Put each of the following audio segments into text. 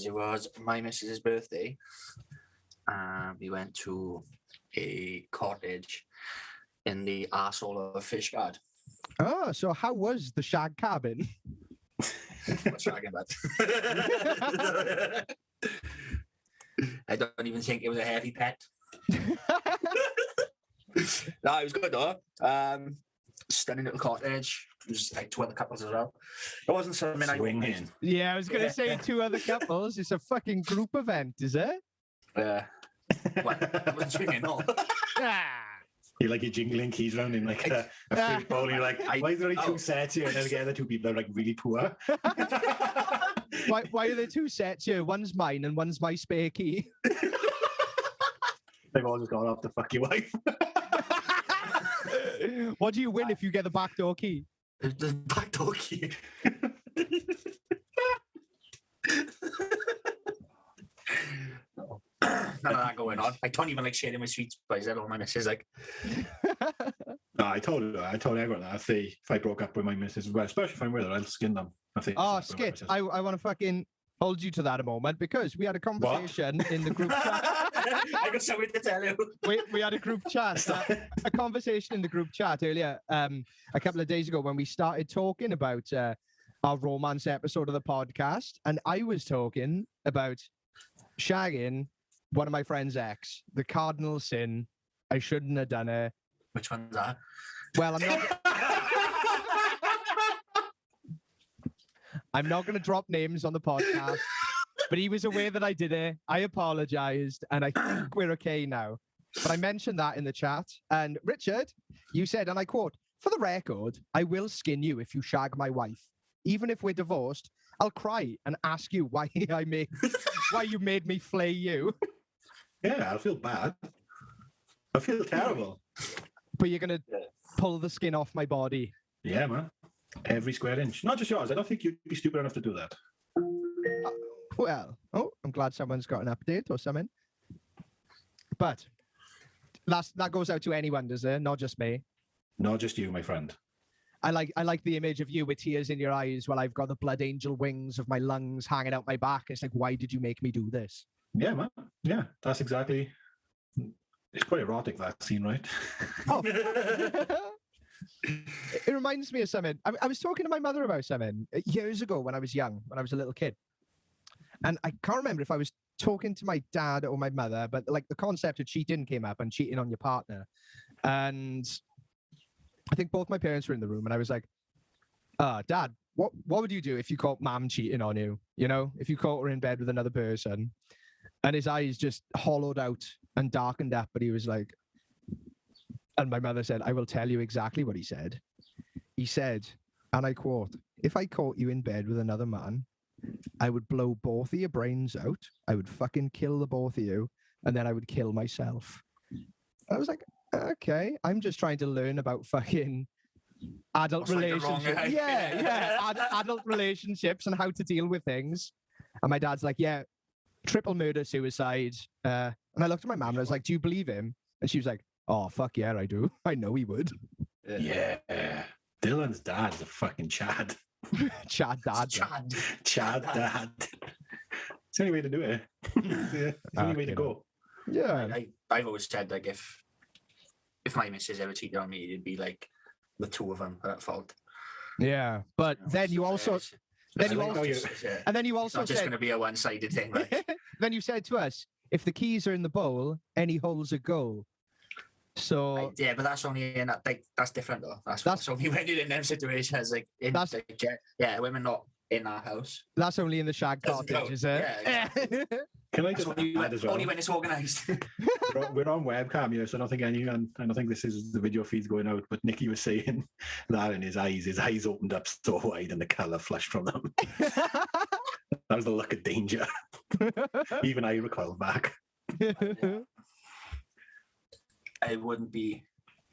because it was my missus's birthday. We went to a cottage in the arsehole of Fishguard. Oh, so how was the shag cabin? What's shagging about? I don't even think it was a heavy pet. No, it was good though. Stunning little cottage. It was like 2 other couples as well. It wasn't something Swinging. Yeah, I was going to say 2 other couples. It's a fucking group event, is it? What? It wasn't swinging, no. Ah. You're like you're jingling keys around in like a fruit bowl. You're like, why is there only 2 sets here? And then the other 2 people are like really poor. Why are there 2 sets here? One's mine and one's my spare key. They've all just gone off to fuck your wife. What do you win if you get the backdoor key? The backdoor key. None of that going on. I don't even like sharing my sweets boys. I don't my missus like. No, I told everyone that if I broke up with my missus, well, especially if I'm with her, I'll skin them. Skit, I want to fucking hold you to that a moment because we had a conversation in the group chat. I got something to tell you. We had a group chat, a conversation in the group chat earlier, a couple of days ago when we started talking about our romance episode of the podcast, and I was talking about shagging one of my friend's ex, the cardinal sin. I shouldn't have done it. Which one's that? Well, I'm not going to drop names on the podcast, but he was aware that I did it. I apologized, and I think we're okay now. But I mentioned that in the chat. And Richard, you said, and I quote, "For the record, I will skin you if you shag my wife. Even if we're divorced, I'll cry and ask you why you made me flay you." Yeah, I'll feel bad. I feel terrible. But you're going to pull the skin off my body. Yeah, man. Every square inch. Not just yours. I don't think you'd be stupid enough to do that. Well, I'm glad someone's got an update or something. But that goes out to anyone, does it? Not just me. Not just you, my friend. I like the image of you with tears in your eyes while I've got the blood angel wings of my lungs hanging out my back. It's like, why did you make me do this? Yeah, man. Yeah, that's exactly. It's quite erotic, that scene, right? Oh. It reminds me of something. I was talking to my mother about something years ago when I was young, when I was a little kid. And I can't remember if I was talking to my dad or my mother, but like the concept of cheating came up and cheating on your partner. And I think both my parents were in the room and I was like, Dad, what would you do if you caught mom cheating on you? You know, if you caught her in bed with another person? And his eyes just hollowed out and darkened up, but he was like, and my mother said, "I will tell you exactly what he said." He said, and I quote, "If I caught you in bed with another man, I would blow both of your brains out. I would fucking kill the both of you. And then I would kill myself." I was like, okay, I'm just trying to learn about fucking adult relationships. Adult relationships and how to deal with things. And my dad's like, yeah, triple murder, suicide. And I looked at my mum and I was like, do you believe him? And she was like, oh, fuck yeah, I do. I know he would. Yeah. Dylan's dad's a fucking Chad. Chad dad. Chad dad. It's the only way to do it. It's the only way to go. Yeah. I've always said, like, if my missus ever cheated on me, it'd be like the 2 of them at fault. Yeah. But then you also... And then you also said... It's not just going to be a one-sided thing. Like. Then you said to us, if the keys are in the bowl, any hole's a goal. So... yeah, but that's only in that... Like, that's different, though. That's only when you're in them situations. Like, women not in our house. That's only in the shag cottage, is it? Yeah. Exactly. Can I just add as well? Only when it's organised. We're on webcam here, so I don't think this is the video feed's going out, but Nicky was saying that in his eyes opened up so wide and the colour flushed from them. That was the look of danger. Even I recoiled back. It wouldn't be,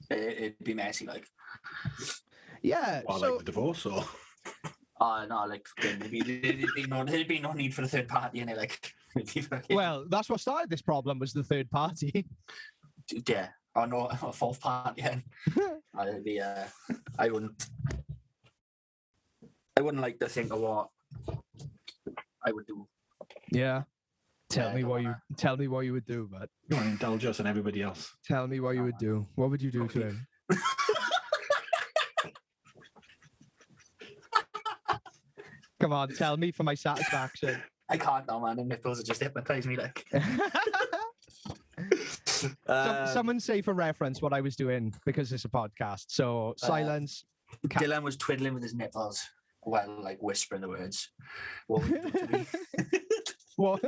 it'd be messy, like. Yeah. Well, like the divorce, or? No, like, there'd be no need for a third party in it, like. Well, that's what started this problem, was the third party. Yeah. Oh, no, a fourth party. I'd be, I wouldn't like to think of what I would do Yeah. Tell Yeah, I me don't what wanna- you would do, but You want to indulge us and everybody else. tell me what you No, would do. What would you do to Probably- him? Come on, tell me for my satisfaction. I can't now, man. The nipples are just hypnotising me. Like, Someone say for reference what I was doing because it's a podcast. So silence. Dylan was twiddling with his nipples while like whispering the words. What would you do to me? Well,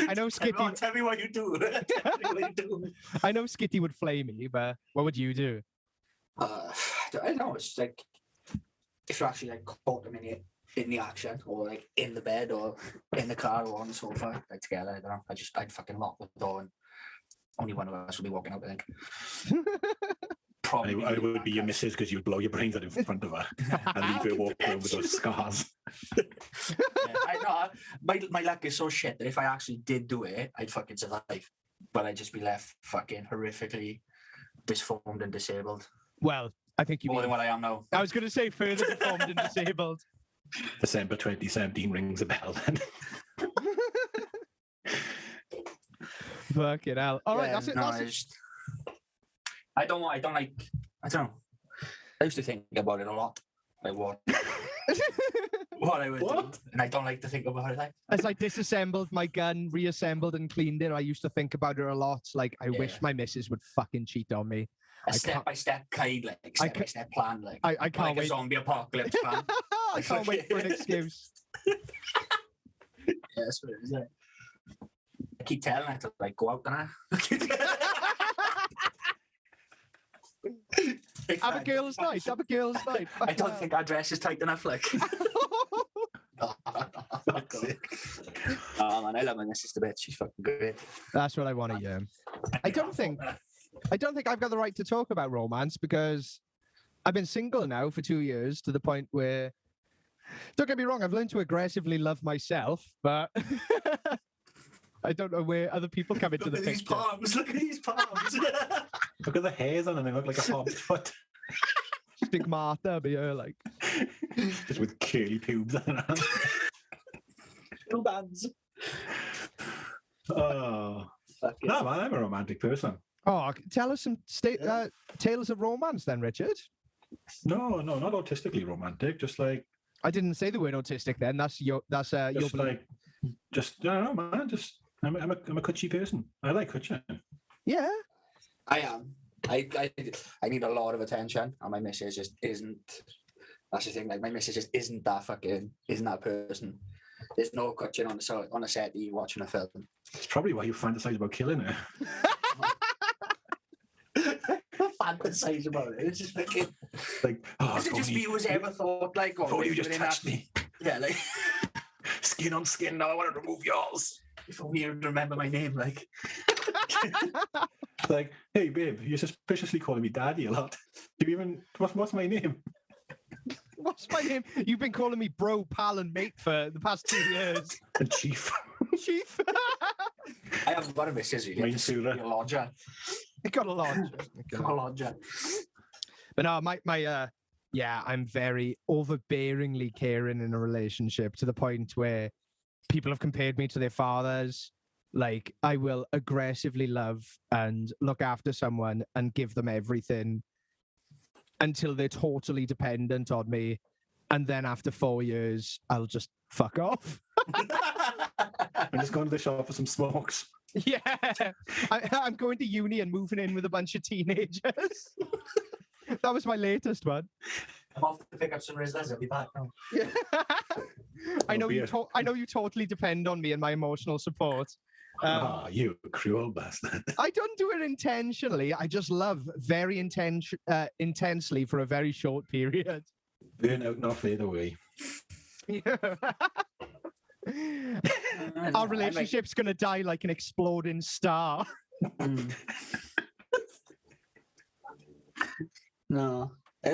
I know Skitty. Tell me what you do. Tell me what you do. I know Skitty would flay me, but what would you do? I don't know. It's like if you actually like caught them in the action, or like in the bed, or in the car, or on the sofa, like together. I don't know. I'd fucking lock the door, and only one of us would be walking out. I think. Probably. I would be your missus because you'd blow your brains out in front of her and leave her walking around with those scars. Yeah, I know. My luck is so shit that if I actually did do it, I'd fucking survive. But I'd just be left fucking horrifically disformed and disabled. Well, I think you More mean. than what I am now. I was going to say further deformed and disabled. December 2017 rings a bell then. Fucking hell. All right, Yeah, that's it. no, That's it. I don't know. I used to think about it a lot. Like what I would do. What? And I don't like to think about it. Like, As I disassembled my gun, reassembled and cleaned it, I used to think about it a lot. Like, I wish Yeah. my missus would fucking cheat on me. a I step by step guide, like I step by step plan, like I like can't a wait. zombie apocalypse plan. I can't wait for an excuse. Yeah, that's what it is. Like. I keep telling her to like go out and Have a girls' night. Have a girls' night. I don't think our dress is tight enough, like. Fuck's sake. Oh man, I love my sister bit. She's fucking great. That's what I want to hear. I don't think I've got the right to talk about romance because I've been single now for 2 years to the point where, don't get me wrong, I've learned to aggressively love myself, but I don't know where other people come into Look the at these picture. palms. Look at these palms. Look at the hairs on them, they look like a hobbit's foot. Stigmata be her like. Just with curly pubes on her. Two bands. Oh. Fuck it. No, man, I'm a romantic person. Oh, tell us some tales of romance then, Richard. No, not autistically romantic. Just like, I didn't say the word autistic then. That's your just belief. like, just I don't know, man. Just I'm a cutchy person. I like cutching. Yeah. I am. I need a lot of attention, and my missus just isn't. That's the thing. Like my missus just isn't that person. There's no coaching on the set. You watching a film. It's probably why you fantasize about killing her. Fantasize about it. It's just fucking. Like, oh, Is it just me who's ever thought like, oh, Before you if just we're in touched that- me, Yeah, like skin on skin. Now I want to remove yours. if only you remember my name, like. Like, hey, babe, you're suspiciously calling me daddy a lot. Do you even? What's my name? What's my name? You've been calling me bro, pal, and mate for the past 2 years. And chief. Chief. I haven't got a missus really. Mine Just too, a lodger. It got a lot. I'm a lodger. But no, yeah, I'm very overbearingly caring in a relationship to the point where people have compared me to their fathers. Like, I will aggressively love and look after someone and give them everything until they're totally dependent on me. And then after 4 years, I'll just fuck off. I'm just going to the shop for some smokes. Yeah, I'm going to uni and moving in with a bunch of teenagers. That was my latest one. I'm off to pick up some Rizzlers. I'll be back now. I know beer. you totally depend on me and my emotional support. You cruel bastard. I don't do it intentionally. I just love very intensely for a very short period. Burn out, not fade away. Our relationship's gonna die like an exploding star. No, I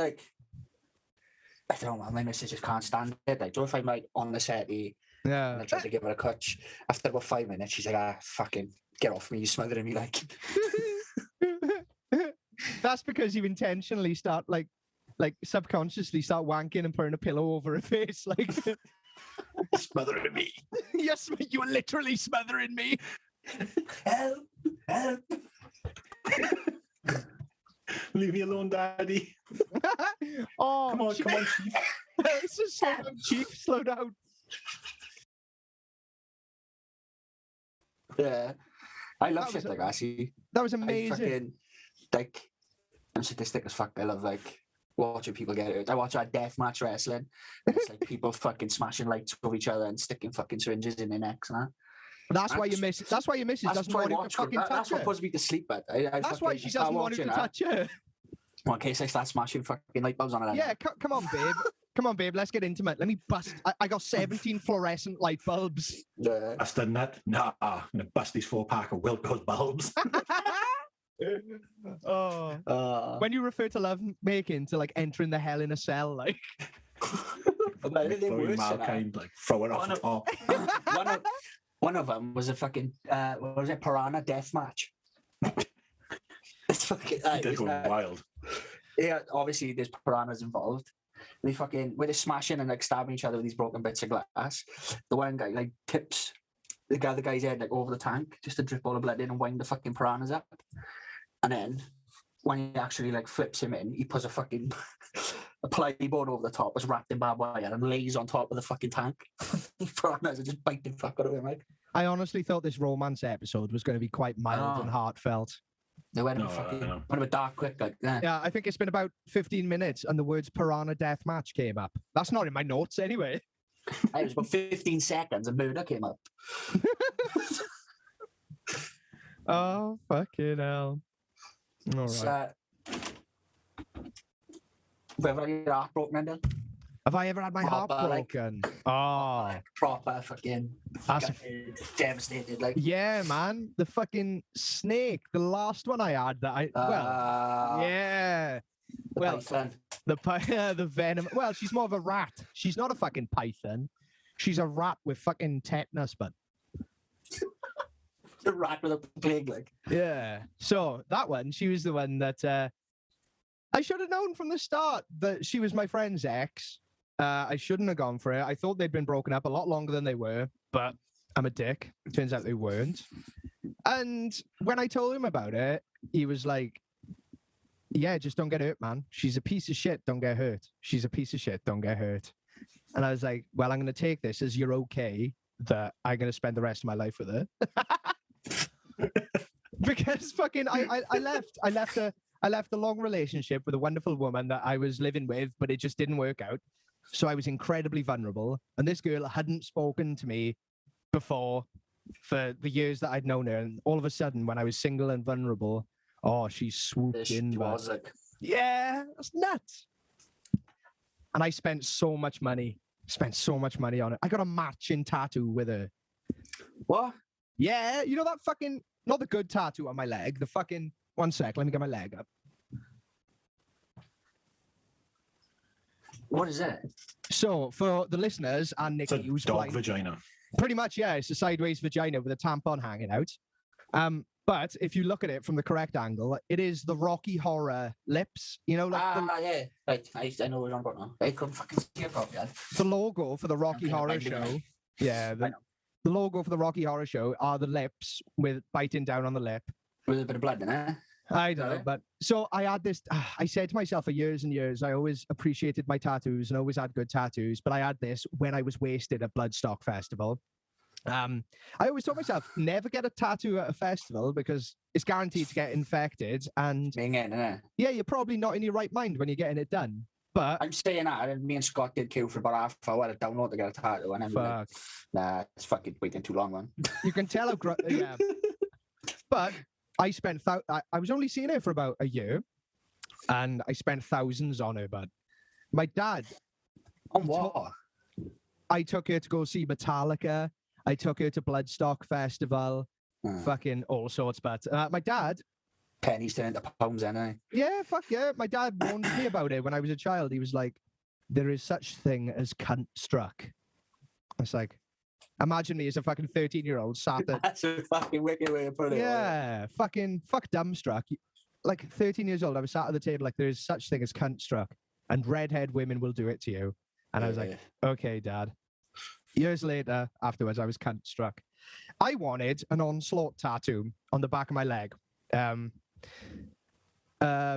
don't know, man. My missus just can't stand it. Like, if I'm like on the set, and Yeah. I try to give her a clutch. After about 5 minutes, she's like, fucking get off me, you smothering me like. That's because you intentionally start like subconsciously start wanking and putting a pillow over her face. Like Smothering me. Yes, you were literally smothering me. Help! Help! Leave me alone, Daddy. Oh, Come on, Chief. It's just slow down, Chief. Slow down. Yeah. I love That shit was- like that, see. That was I amazing. fucking, like, I'm sadistic as fuck. I love, like, watching people get hurt. I watch that deathmatch wrestling. And it's like people fucking smashing lights over each other and sticking fucking syringes in their necks and that. That's why you miss. That's why your missus That's doesn't why I want you to watch fucking touch that's what her. puts me to sleep, but That's why she doesn't want you to touch her. Well, in case I start smashing fucking light bulbs on her. Yeah, come on, babe. Come on, babe. Let's get intimate. Let me bust. I got 17 fluorescent light bulbs. Yeah. Busting that? Nah, I'm gonna bust these 4-pack of Wilco's bulbs. Oh. When you refer to love making to like entering the hell in a cell, like But they're Throwing worse than that. mankind, like throwing off the top. One of them was a fucking what was it, piranha death match. It's fucking He did go wild. yeah, obviously there's piranhas involved. They fucking where they're smashing and like stabbing each other with these broken bits of glass. The one guy like tips the other guy's head like over the tank just to drip all the blood in and wind the fucking piranhas up. And then when he actually like flips him in, he puts a fucking a plyboard over the top, was wrapped in barbed wire and lays on top of the fucking tank. The piranhas are just biting fuck out of him, like. I honestly thought this romance episode was going to be quite mild and heartfelt. They went a No, bit fucking no. went a bit dark quick, like yeah. Yeah, I think it's been about 15 minutes and the words piranha death match came up. That's not in my notes anyway. It was about 15 seconds and murder came up. Oh, fucking hell. All right. So, have you ever had your heart broken, Endel? Have I ever had my heart Proper, like- broken? Oh, Proper fucking That's a- devastated, like. yeah, man. The fucking snake, the last one I had that yeah. the Well, python. the venom. Well, she's more of a rat. She's not a fucking python. She's a rat with fucking tetanus, but The rat with a plague, like. yeah. So that one, she was the one that I should have known from the start that she was my friend's ex. I shouldn't have gone for it. I thought they'd been broken up a lot longer than they were, but I'm a dick. Turns out they weren't. And when I told him about it, he was like, yeah, just don't get hurt, man. She's a piece of shit. Don't get hurt. She's a piece of shit. Don't get hurt. And I was like, well, I'm going to take this as you're okay that I'm going to spend the rest of my life with her. Because fucking I left a long relationship with a wonderful woman that I was living with, but it just didn't work out. So I was incredibly vulnerable. And this girl hadn't spoken to me before for the years that I'd known her. And all of a sudden, when I was single and vulnerable, oh, she swooped in. She man. was like, Yeah, that's nuts. And I spent so much money. On it. I got a matching tattoo with her. what? Yeah, you know that fucking, not the good tattoo on my leg, the fucking, one sec, let me get my leg up. What is it? So for the listeners and It's Nicky, a who's dog blind, vagina. pretty much, yeah, it's a sideways vagina with a tampon hanging out. But if you look at it from the correct angle, it is the Rocky Horror lips. You know, like yeah. Right, I know what you're on about now. I couldn't fucking see it properly. the logo for the Rocky Okay, Horror I do know. Show. Yeah, I know. the logo for the Rocky Horror Show are the lips with biting down on the lip. With a bit of blood in it. I know, Sorry? but so I had this. I said to myself for years and years, I always appreciated my tattoos and always had good tattoos, but I had this when I was wasted at Bloodstock Festival. I always told myself never get a tattoo at a festival because it's guaranteed to get infected, and Being in, innit? yeah, you're probably not in your right mind when you're getting it done. But I'm saying that, and me and Scott did queue for about half an hour to download to get a tattoo, and I'm like, fuck, nah, it's fucking waiting too long, man. you can tell how yeah. But I spent I was only seeing her for about a year, and I spent thousands on her. But my dad, On what? I took her to go see Metallica. I took her to Bloodstock Festival, fucking all sorts. But my dad, Pennies turn into pounds, innit? yeah, fuck yeah. My dad warned me about it when I was a child. He was like, there is such thing as cunt struck. I was like, imagine me as a fucking 13-year-old sat there. That's a fucking wicked way to put it. Yeah, fuck dumbstruck. Like 13 years old, I was sat at the table like there is such thing as cunt struck, and redhead women will do it to you. And I was like, okay, Dad. years later, afterwards, I was cunt struck. I wanted an onslaught tattoo on the back of my leg.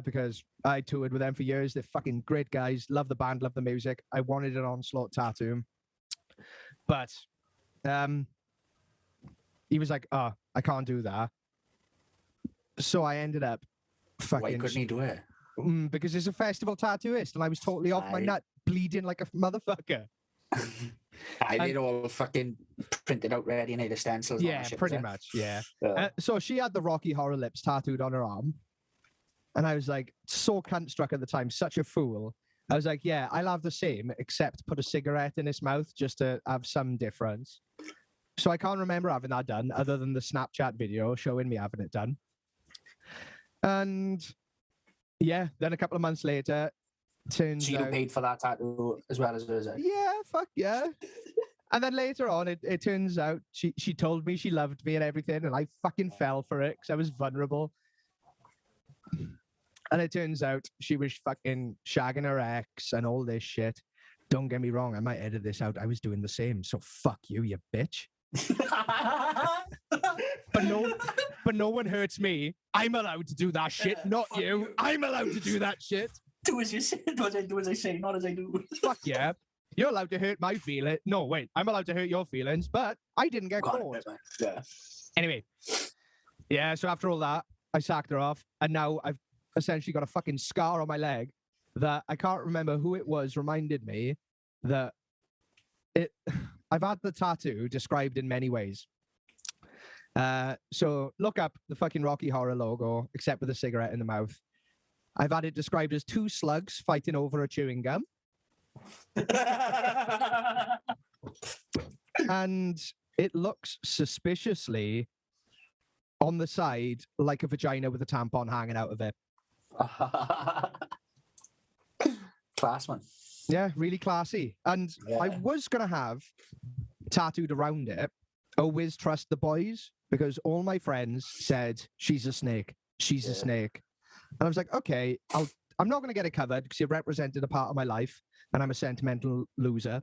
Because I toured with them for years. They're fucking great guys. Love the band, love the music. I wanted an onslaught tattoo. But he was like, oh, I can't do that. So I ended up fucking... Why couldn't he do it? Because he's a festival tattooist and I was totally off my nut, bleeding like a motherfucker. I did all fucking printed out ready and had the stencils. Yeah, pretty much, yeah. So she had the Rocky Horror lips tattooed on her arm. And I was like, so cunt struck at the time, such a fool. I was like, yeah, I'll have the same, except put a cigarette in his mouth just to have some difference. So I can't remember having that done, other than the Snapchat video showing me having it done. And yeah, then a couple of months later, turns so you out... paid for that tattoo as well as hers? Yeah, fuck yeah. And then later on, it turns out she told me she loved me and everything, and I fucking fell for it because I was vulnerable. And it turns out she was fucking shagging her ex and all this shit. Don't get me wrong, I might edit this out. I was doing the same, so fuck you, you bitch. but no one hurts me. I'm allowed to do that shit, not you. I'm allowed to do that shit. Do as you say, do as I say, not as I do. Fuck yeah. You're allowed to hurt my feelings. No, wait, I'm allowed to hurt your feelings, but I didn't get caught. Yeah. Anyway, yeah, so after all that, I sacked her off, and now I've essentially got a fucking scar on my leg that I can't remember who it was reminded me that I've had the tattoo described in many ways. So look up the fucking Rocky Horror logo, except with a cigarette in the mouth. I've had it described as two slugs fighting over a chewing gum. And it looks suspiciously on the side like a vagina with a tampon hanging out of it. Class, man. Yeah, really classy. And I was going to have tattooed around it, always trust the boys, because all my friends said, she's a snake. She's a snake. And I was like, okay, I'm not going to get it covered because it represented a part of my life and I'm a sentimental loser.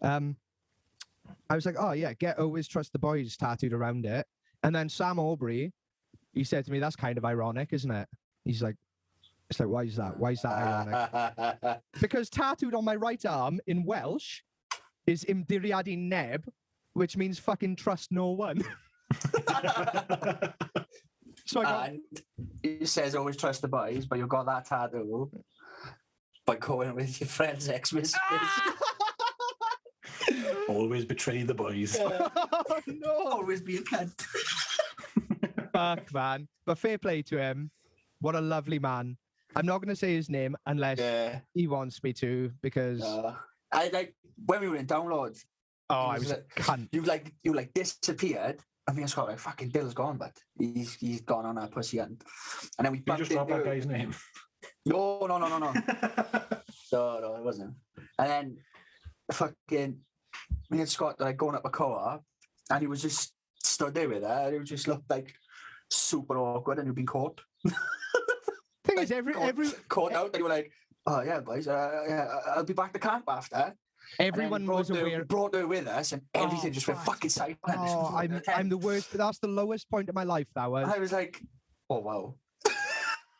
I was like, oh yeah, get always trust the boys tattooed around it. And then Sam Aubrey, he said to me, that's kind of ironic, isn't it? He's like, it's like, why is that? Why is that ironic? Because tattooed on my right arm in Welsh is Imdiriadi Neb, which means fucking trust no one. So it says always trust the boys, but you've got that tattoo by going with your friend's ex-mistress. Always betray the boys. Oh, no. Always be a cunt. Fuck, man. But fair play to him. What a lovely man. I'm not going to say his name unless he wants me to, because... I like, when we were in downloads... Oh, I was like, cunt. You disappeared. I mean, Scott, like, fucking Dill's gone, but he's gone on a pussy hunt. And then we You just dropped that guy's name. No. No, it wasn't. And then fucking me and Scott like going up a car, and he was just stood there with her, and it just looked like super awkward, and you've been caught. Thing is, every caught out, and you were like, oh yeah, boys, I'll be back to camp after. Everyone was aware. Brought her with us, and everything just went fucking silent. Oh, I'm the worst. That's the lowest point of my life. That was. I was like, oh wow.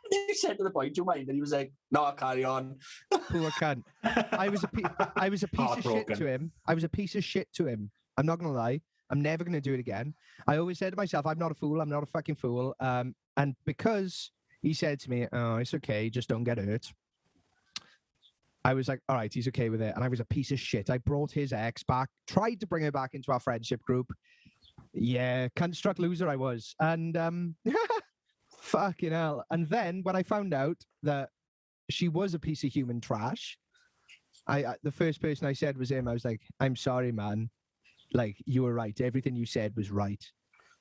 You said to the boy, do you mind? And he was like, no, I'll carry on. Poor cunt. I was a piece of shit to him. I was a piece of shit to him. I'm not gonna lie. I'm never gonna do it again. I always said to myself, I'm not a fool. I'm not a fucking fool. And because he said to me, oh, it's okay, just don't get hurt. I was like, all right, he's okay with it. And I was a piece of shit. I brought his ex back, tried to bring her back into our friendship group. Yeah, cunt struck loser I was. And fucking hell. And then when I found out that she was a piece of human trash, the first person I said was him. I was like, I'm sorry, man. Like, you were right. Everything you said was right.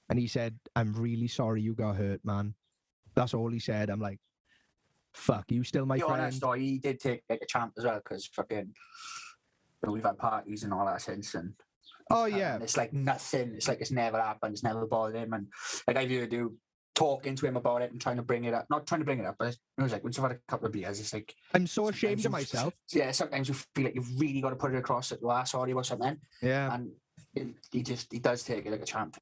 And he said, I'm really sorry you got hurt, man. That's all he said. I'm like, fuck, you still my friend? Honest, he did take like a champ as well, because fucking we've had parties and all that since, and oh yeah, it's like nothing. It's like it's never happened. It's never bothered him, and like I've heard you talking to him about it and trying to bring it up. Not trying to bring it up, but it was like, once you've had a couple of beers, it's like... I'm so sometimes ashamed of you- myself. Yeah, sometimes you feel like you've really got to put it across that you are sorry about something. Yeah. And he does take it like a champ.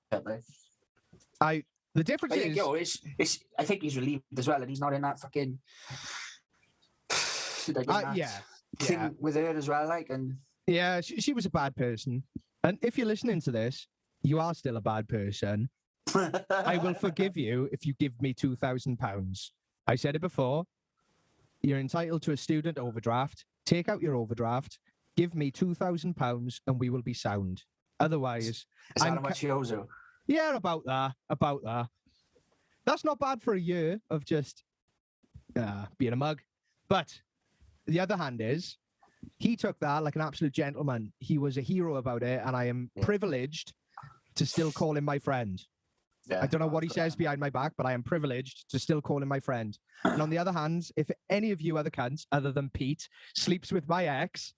Like. The difference I think, is... I think he's relieved as well that he's not in that fucking... like, in that thing with her as well, like, and... Yeah, she was a bad person. And if you're listening to this, you are still a bad person. I will forgive you if you give me £2,000. I said it before. You're entitled to a student overdraft. Take out your overdraft. Give me £2,000 and we will be sound. Otherwise... Is that how much he owes you? Yeah, about that. That's not bad for a year of just being a mug. But the other hand is, he took that like an absolute gentleman. He was a hero about it, and I am privileged to still call him my friend. Yeah, I don't know what he says behind my back, but I am privileged to still call him my friend. And on the other hand, if any of you other cunts, other than Pete, sleeps with my ex,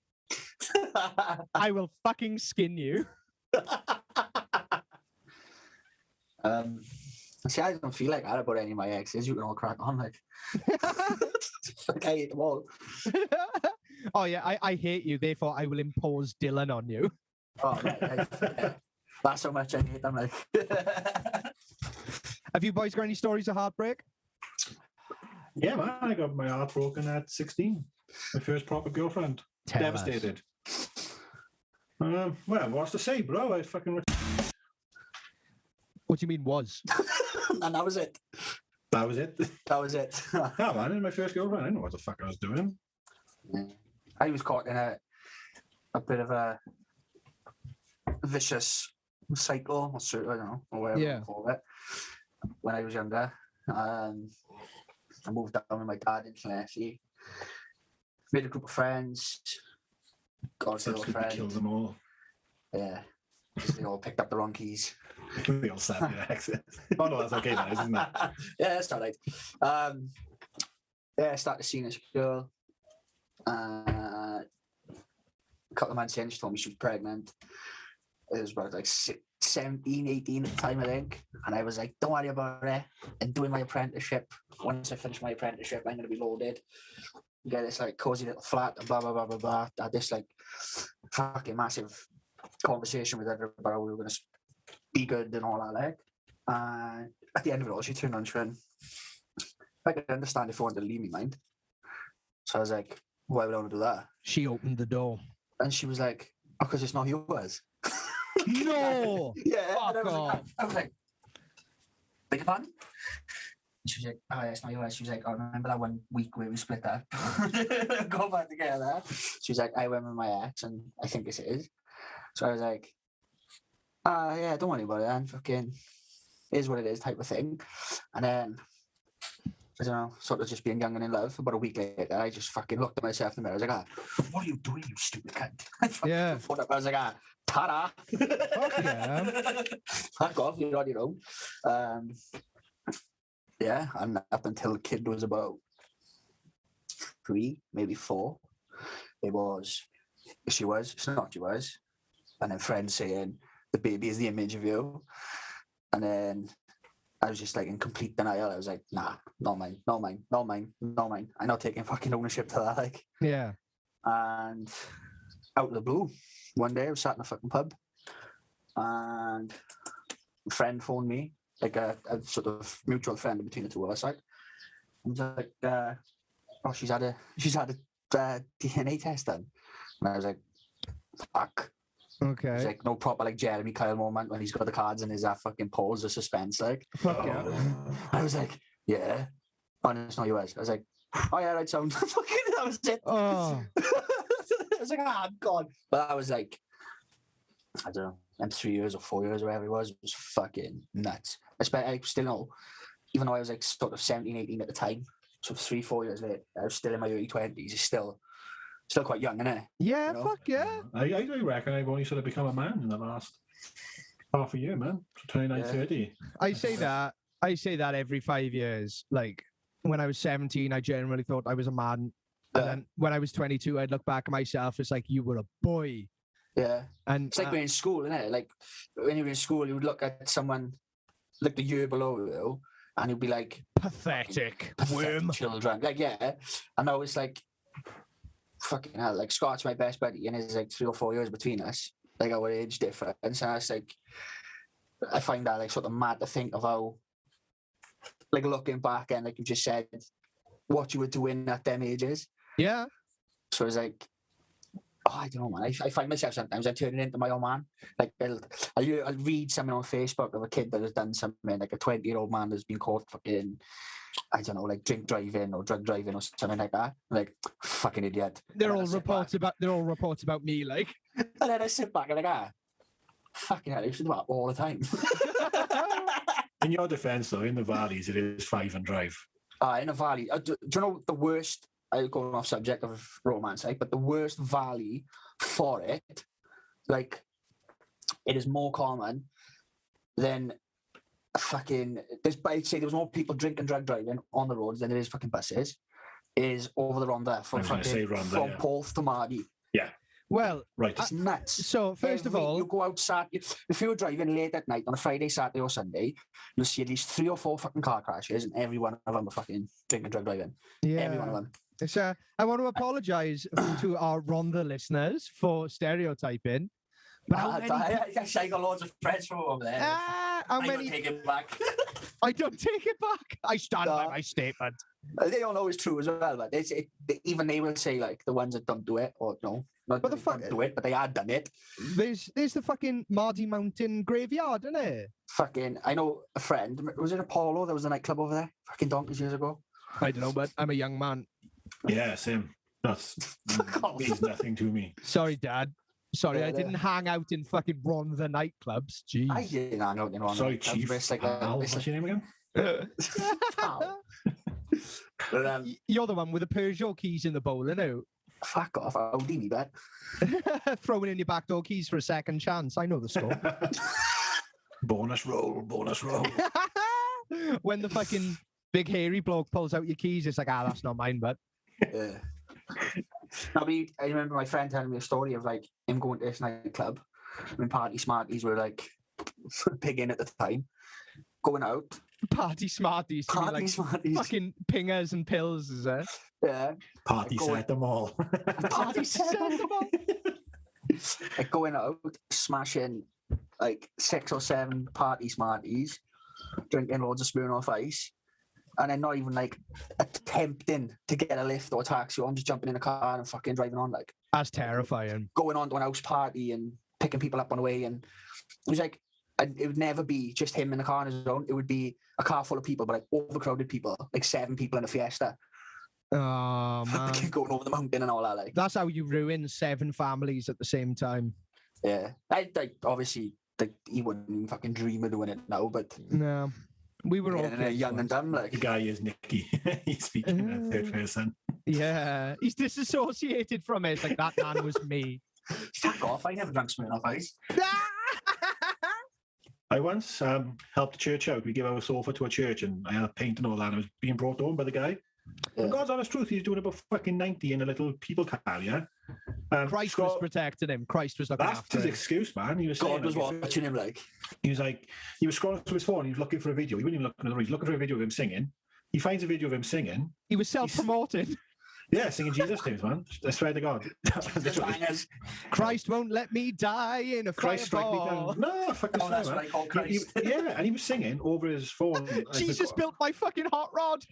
I will fucking skin you. See, I don't feel like that about any of my exes. You can all crack on, like. Like, I hate them all. Oh, yeah, I hate you, therefore I will impose Dylan on you. Oh, right, that's how much I hate them, like. Have you boys got any stories of heartbreak? Yeah, man, I got my heart broken at 16. My first proper girlfriend. Tell Devastated. Well, what's to say, bro? I fucking... What do you mean was? And that was it. That was it. That was it. Yeah, man, it was my first girlfriend. I didn't know what the fuck I was doing. I was caught in a bit of a vicious cycle, or I don't know, or whatever you call it, when I was younger. I moved down with my dad in Llanelli, made a group of friends, got a girlfriend. Killed them all. Yeah, they all picked up the wrong keys. They all slapped their exes. Oh no, that's okay, man, isn't it? Yeah, that's all right. I started seeing this girl. A couple of months in, she told me she was pregnant. It was about like 17, 18 at the time, I think. And I was like, don't worry about it. And doing my apprenticeship. Once I finish my apprenticeship, I'm going to be loaded. Get this like cozy little flat, blah, blah, blah, blah, blah. I had this like fucking massive conversation with her about how we were going to be good and all that, like. And at the end of it all, she turned on and she went, I can understand if you want to leave me, mind. So I was like, why would I want to do that? She opened the door. And she was like, oh, because it's not yours. No! Yeah. Fuck And off. I was like, beg your pardon? And she was like, oh, yeah, it's not yours. She was like, oh, remember that one week where we split up? Go back together. She was like, I went with my ex and I think this is. So I was like, yeah, don't worry about it, then. Fucking is what it is type of thing. And then, I don't know, sort of just being young and in love. About a week later, I just fucking looked at myself in the mirror. I was like, what are you doing, you stupid cunt? I fucking phoned up. I was like, ta-da. Fuck yeah. Fuck off, you're on your own. Yeah, and up until the kid was about 3, maybe 4, it's not yours. And then friends saying, the baby is the image of you. And then I was just like in complete denial. I was like, nah, not mine. I'm not taking fucking ownership to that. Like, yeah. And out of the blue, one day I was sat in a fucking pub and a friend phoned me, like a sort of mutual friend between the two of us, like, and was like, oh, she's had a DNA test done. And I was like, fuck. Okay. It's like no proper like Jeremy Kyle moment when he's got the cards in his fucking pause of suspense, like. Fuck yeah. I was like, yeah. Oh, no, it's not yours. I was like, oh yeah, right, sound. Fucking, that was it. Oh. I was like, I'm gone. But that was like, I don't know, and 3 years or 4 years or whatever it was fucking nuts. I still know, even though I was like sort of 17, 18 at the time, so 3-4 years later, I was still in my early 20s. It's still quite young, isn't it? Yeah, You know? fuck yeah. I reckon I've only sort of become a man in the last half a year, man. 29, 30. I say that every 5 years. Like, when I was 17, I generally thought I was a man. And then when I was 22, I'd look back at myself, it's like, you were a boy. Yeah. And it's like when you're in school, isn't it? Like, when you were in school, you would look at someone, like the year below you, and he'd be like, Pathetic pathetic worm. children. Like, yeah. And I was like, fucking hell, like Scott's my best buddy, and there's like 3 or 4 years between us, like our age difference. And I was like, I find that like sort of mad to think of how, like looking back and like you just said, what you were doing at them ages. Yeah. So I was like, oh, I don't know, man. I find myself sometimes I'm turning into my own man. Like I'll read something on Facebook of a kid that has done something, like a 20-year-old man that's been caught fucking, I don't know, like drink driving or drug driving or something like that. I'm like, fucking idiot. They're all reports about me, like. And then I sit back and like, fucking hell, I used to do that all the time. In your defence, though, in the valleys, it is 5 and drive. In a valley. Do you know the worst? I'm going off subject of romance, right? But the worst valley for it, like, it is more common than fucking. I'd say there was more people drinking, drug driving on the roads than there is fucking buses. Is over the Rhondda from Porth to Mardy. Yeah. Well, right. It's nuts. So first of all, you go outside. If you're driving late at night on a Friday, Saturday, or Sunday, you'll see at least 3 or 4 fucking car crashes, and every one of them are fucking drinking, drug driving. yeah. Every one of them. So I want to apologise to our Rhondda listeners for stereotyping. But how many... I got loads of friends from over there. How I many? don't take it back. I don't take it back. I stand by my statement. They all know it's true as well, but even they will say like the ones that don't do it, or no, not But that they don't do it, but they had done it. There's the fucking Mardy Mountain graveyard, isn't it? Fucking, I know a friend. Was it Apollo? There was a nightclub over there. Fucking donkeys years ago. I don't know, but I'm a young man. Yeah, same. That's means nothing to me. Sorry, Dad. Sorry, I didn't hang out in fucking Rhondda nightclubs. Jeez. I didn't hang out in Rhondda. Sorry, Chief. What's your name again? But, You're the one with the Peugeot keys in the bowl, innit? fuck off. I'll do me bet. Throwing in your back door keys for a second chance. I know the score. Bonus roll. When the fucking big hairy bloke pulls out your keys, it's like, that's not mine, but. Yeah. I remember my friend telling me a story of like him going to this nightclub when Party Smarties were like big in at the time, going out. Party Smarties. Party Smarties. Fucking pingers and pills, is it? Yeah. Party set them all. Party set them all. Like going out, smashing like 6 or 7 Party Smarties, drinking loads of Smirnoff Ice, and then not even like attempting to get a lift or a taxi. I'm just jumping in a car and fucking driving on, like. That's terrifying. Going on to an house party and picking people up on the way, and it was like, it would never be just him in the car on his own. It would be a car full of people, but like overcrowded people, like 7 people in a Fiesta. Oh man, going over the mountain and all that. Like, that's how you ruin 7 families at the same time. Yeah, I obviously like he wouldn't even fucking dream of doing it now, but no, we were all young and dumb. Like, the guy is Nicky. He's speaking in third person. Yeah, he's disassociated from it. It's like, that man was me. Fuck off! I never drank Smirnoff Ice. I once helped the church out. We gave our sofa to a church, and I had paint and all that. And it was being brought home by the guy. Yeah. God's honest truth, he's doing about fucking 90 in a little people carrier. Christ was protecting him. Christ was looking after him. That's his excuse, man. He was God was watching him, like. He was scrolling through his phone. He was looking for a video. He wasn't even looking at the road. He was looking for a video of him singing. He finds a video of him singing. He was self-promoting. Yeah, singing Jesus tunes, man. I swear to God. Christ won't let me die in a Christ strike me down. No, fucking that's what I call Christ. Yeah, and he was singing over his phone. Jesus built my fucking hot rod.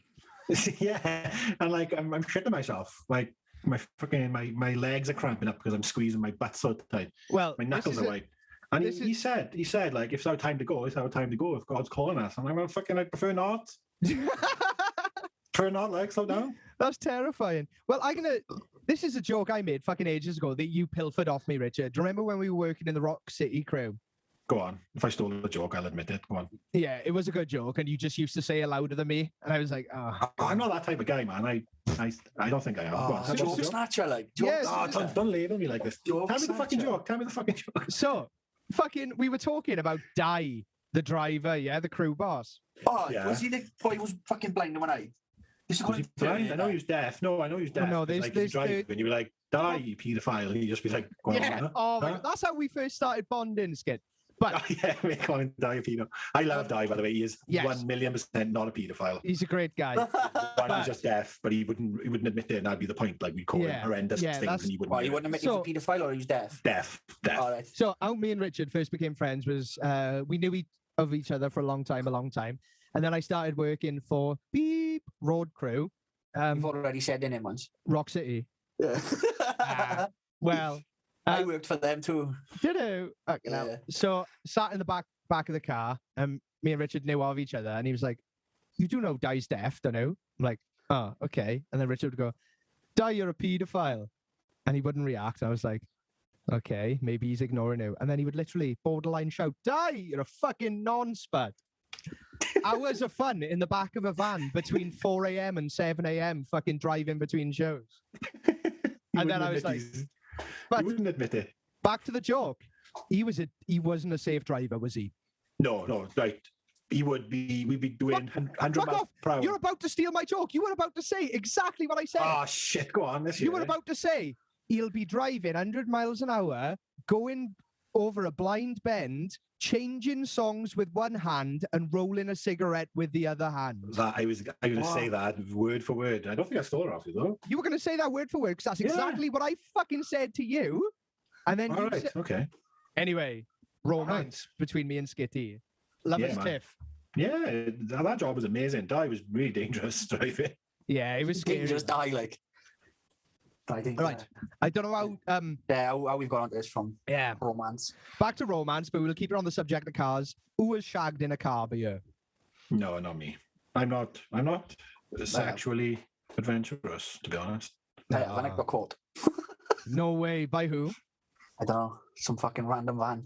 Yeah, and like I'm shitting myself. Like my legs are cramping up because I'm squeezing my butt so tight. Well, my knuckles are white. And he said like, if it's our time to go, it's our time to go. If God's calling us, and I'm fucking, I prefer not. Prefer not, like, slow down. That's terrifying. Well, this is a joke I made fucking ages ago that you pilfered off me, Richard. Do you remember when we were working in the Rock City crew? Go on. If I stole a joke, I'll admit it. Go on. Yeah, it was a good joke, and you just used to say it louder than me, and I was like, oh. I'm not that type of guy, man. I don't think I am. Go on. Joke snatcher, like. Yes. Don't label me like this. Tell me the fucking joke. Tell me the fucking joke. So, we were talking about Di, the driver, yeah, the crew boss. Oh, yeah. Was he the boy who was fucking blind in one eye? Was he blind? I know he was deaf. No, I know he was deaf. No, there's driving, and you were like, "Die, you paedophile," and he'd just be like, "Yeah." Oh, my God. That's how we first started bonding, Skid. But Oh, yeah, we call him Di a pedo. I love Di, by the way. He is Yes. 1,000,000% not a paedophile. he's a great guy. One, he's just deaf, but he wouldn't admit it, and that'd be the point. Like, we'd call him Yeah. horrendous Yeah, things, that's- and he wouldn't. Well, you admit wouldn't admit So- he was a paedophile or he was deaf? it. Deaf. All right. So how me and Richard first became friends was we knew of each other for a long time, and then I started working for Beep Road Crew, You've already said their name once. Rock City. Yeah. Well, I worked for them too. did you? Fucking hell. Yeah. So sat in the back of the car, and me and Richard knew of each other, and he was like, "You do know Di's deaf, don't you?" I'm like, "Oh, okay." And then Richard would go, "Di, you're a paedophile," and he wouldn't react. I was like, "Okay, maybe he's ignoring you." And then he would literally borderline shout, "Di, you're a fucking non-spud." Hours of fun in the back of a van between 4 a.m. and 7 a.m. fucking driving between shows. He And then wouldn't I was admit like, he's- but- he wouldn't admit it. Back to the joke. He wasn't a safe driver, was he? No, right. He would be. We'd be doing 100 fuck miles off. per hour. You're about to steal my joke. You were about to say exactly what I said. Oh shit! Go on. This You were about to say he'll be driving 100 miles an hour, going over a blind bend, changing songs with one hand and rolling a cigarette with the other hand. that. I was going to say Wow. that word for word. I don't think I stole it off you though. You were going to say that word for word because that's Yeah. exactly what I fucking said to you. And then All you right. said, Okay. anyway, romance between me and Skitty. Love Yeah, his man. tiff. Yeah, that job was amazing. Di was really dangerous driving. Yeah, it was scary. Just die like. I think. Right. I don't know how Yeah, how we've got onto this from yeah. romance. Back to romance, but we'll keep it on the subject of cars. Who was shagged in a car by you? No, not me. I'm not sexually adventurous, to be honest. I haven't Ah. got caught. No way. By who? I don't know. Some fucking random van.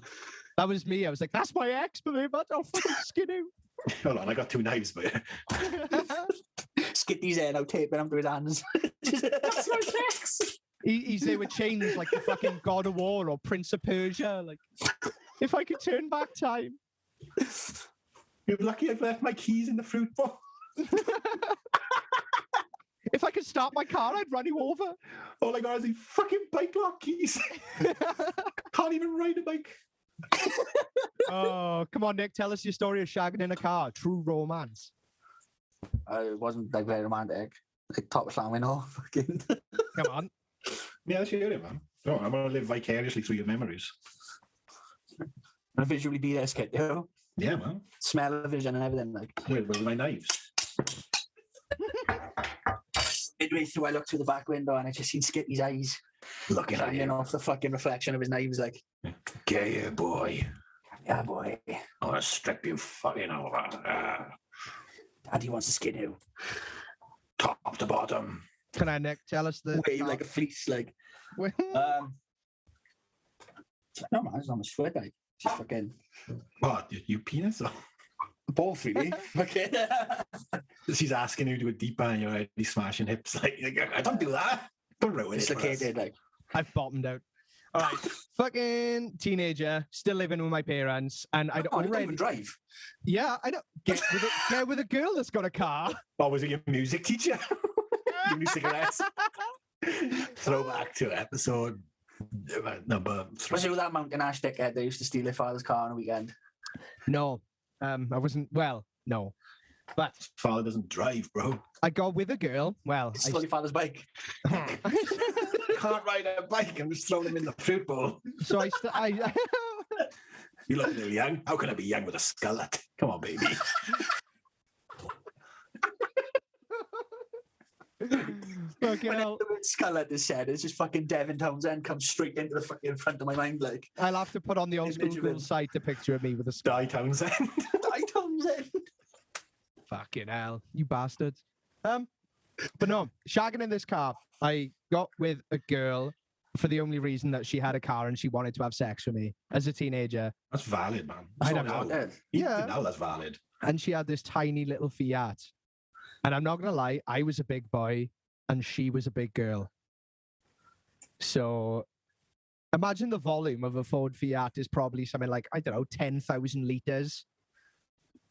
That was me. I was like, that's my ex, but I'll fucking skin him. Hold on, I got two knives, but Skitty's there now, taping him to his hands. That's my ex. He's there with chains like the fucking God of War or Prince of Persia. Like, if I could turn back time. you're lucky I've left my keys in the fruit bowl. If I could start my car, I'd run you over. All I got is these fucking bike lock keys. Can't even ride a bike. Oh, come on, Nick. Tell us your story of shagging in a car. True romance. It wasn't like very romantic. Like top slamming off. Fucking. Come on. Yeah, let's hear it, man. Oh, I'm gonna live vicariously through your memories. I visually be there, Skit, you know? Yeah, man. Smell the vision and everything. Like With my knives. midway through, I looked through the back window and I just seen Skitty's eyes Looking at shining you. off the fucking reflection of his knives. Like, Get here, boy. yeah, boy. I'm gonna strip you fucking over. Daddy wants to skin you. Top to bottom. Can I, Nick? Tell us the. Wave like a fleece. Like, no man, it's not much sweat. Like, just fucking What? You penis? Or? both really. Okay. She's asking you to go deeper and you're already smashing hips. Like, I don't do that. Don't ruin it. for us. Dislocated. Like, I've bottomed out. All right. Fucking teenager, still living with my parents, and I'd oh, you don't already. even drive. Yeah, I don't get with a girl that's got a car. Oh, was it your music teacher? Give me cigarettes. Throwback to episode number Was 3. it with that mountain ash dickhead that used to steal their father's car on a weekend? No, I wasn't. Well, no, but Father doesn't drive, bro. I got with a girl. Well, He stole your father's bike. Can't ride a bike. I'm just throwing him in the fruit bowl. so I You look a little young. How can I be young with a skillet? Come on, baby. fucking When hell, the word Scarlett is said, it's just fucking Devin Townsend comes straight into the fucking front of my mind. Like, I'll have to put on the old school Image of him. cool site a picture of me with a Die Townsend. Die Townsend. fucking hell, you bastards. But no, shagging in this car. I got with a girl for the only reason that she had a car and she wanted to have sex with me as a teenager. That's valid, man. I That's don't all know. now. Even Yeah. now that's valid. And she had this tiny little Fiat. And I'm not gonna lie, I was a big boy and she was a big girl. So imagine the volume of a Ford Fiat is probably something like, I don't know, 10,000 litres.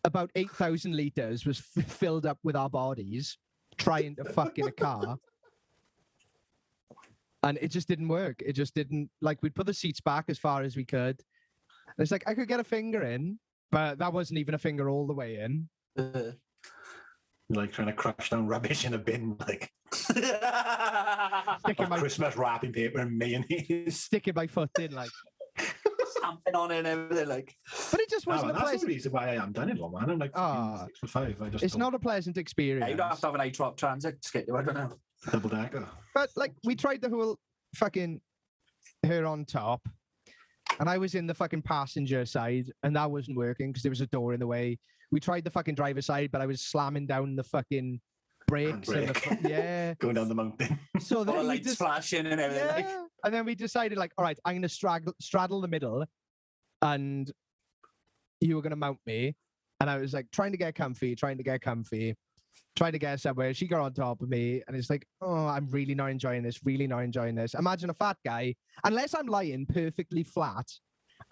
About 8,000 litres was filled up with our bodies trying to fuck in a car. And it just didn't work. It just didn't, like, we'd put the seats back as far as we could. it's like I could get a finger in, but that wasn't even a finger all the way in. Like trying to crush down rubbish in a bin, like Sticking my Christmas wrapping paper and mayonnaise. sticking my foot in, like. Stamping on it and everything, like. But it just wasn't a That's the pleasant. reason why I am done it long, man. I'm like Ah. 6'5". I just It's don't- not a pleasant experience. Yeah, you don't have to have an I-drop transit to get you, I don't know. double decker. But like we tried the whole fucking her on top, and I was in the fucking passenger side, and that wasn't working because there was a door in the way. We tried the fucking driver's side, but I was slamming down the fucking brakes and Handbrake. yeah. Going down the mountain. So All the then we lights just flashing and everything. Like. yeah. And then we decided like, all right, I'm gonna straddle the middle, and you were gonna mount me, and I was like trying to get comfy, trying to get somewhere. She got on top of me, and it's like, oh, I'm really not enjoying this. Really not enjoying this. Imagine a fat guy, unless I'm lying perfectly flat,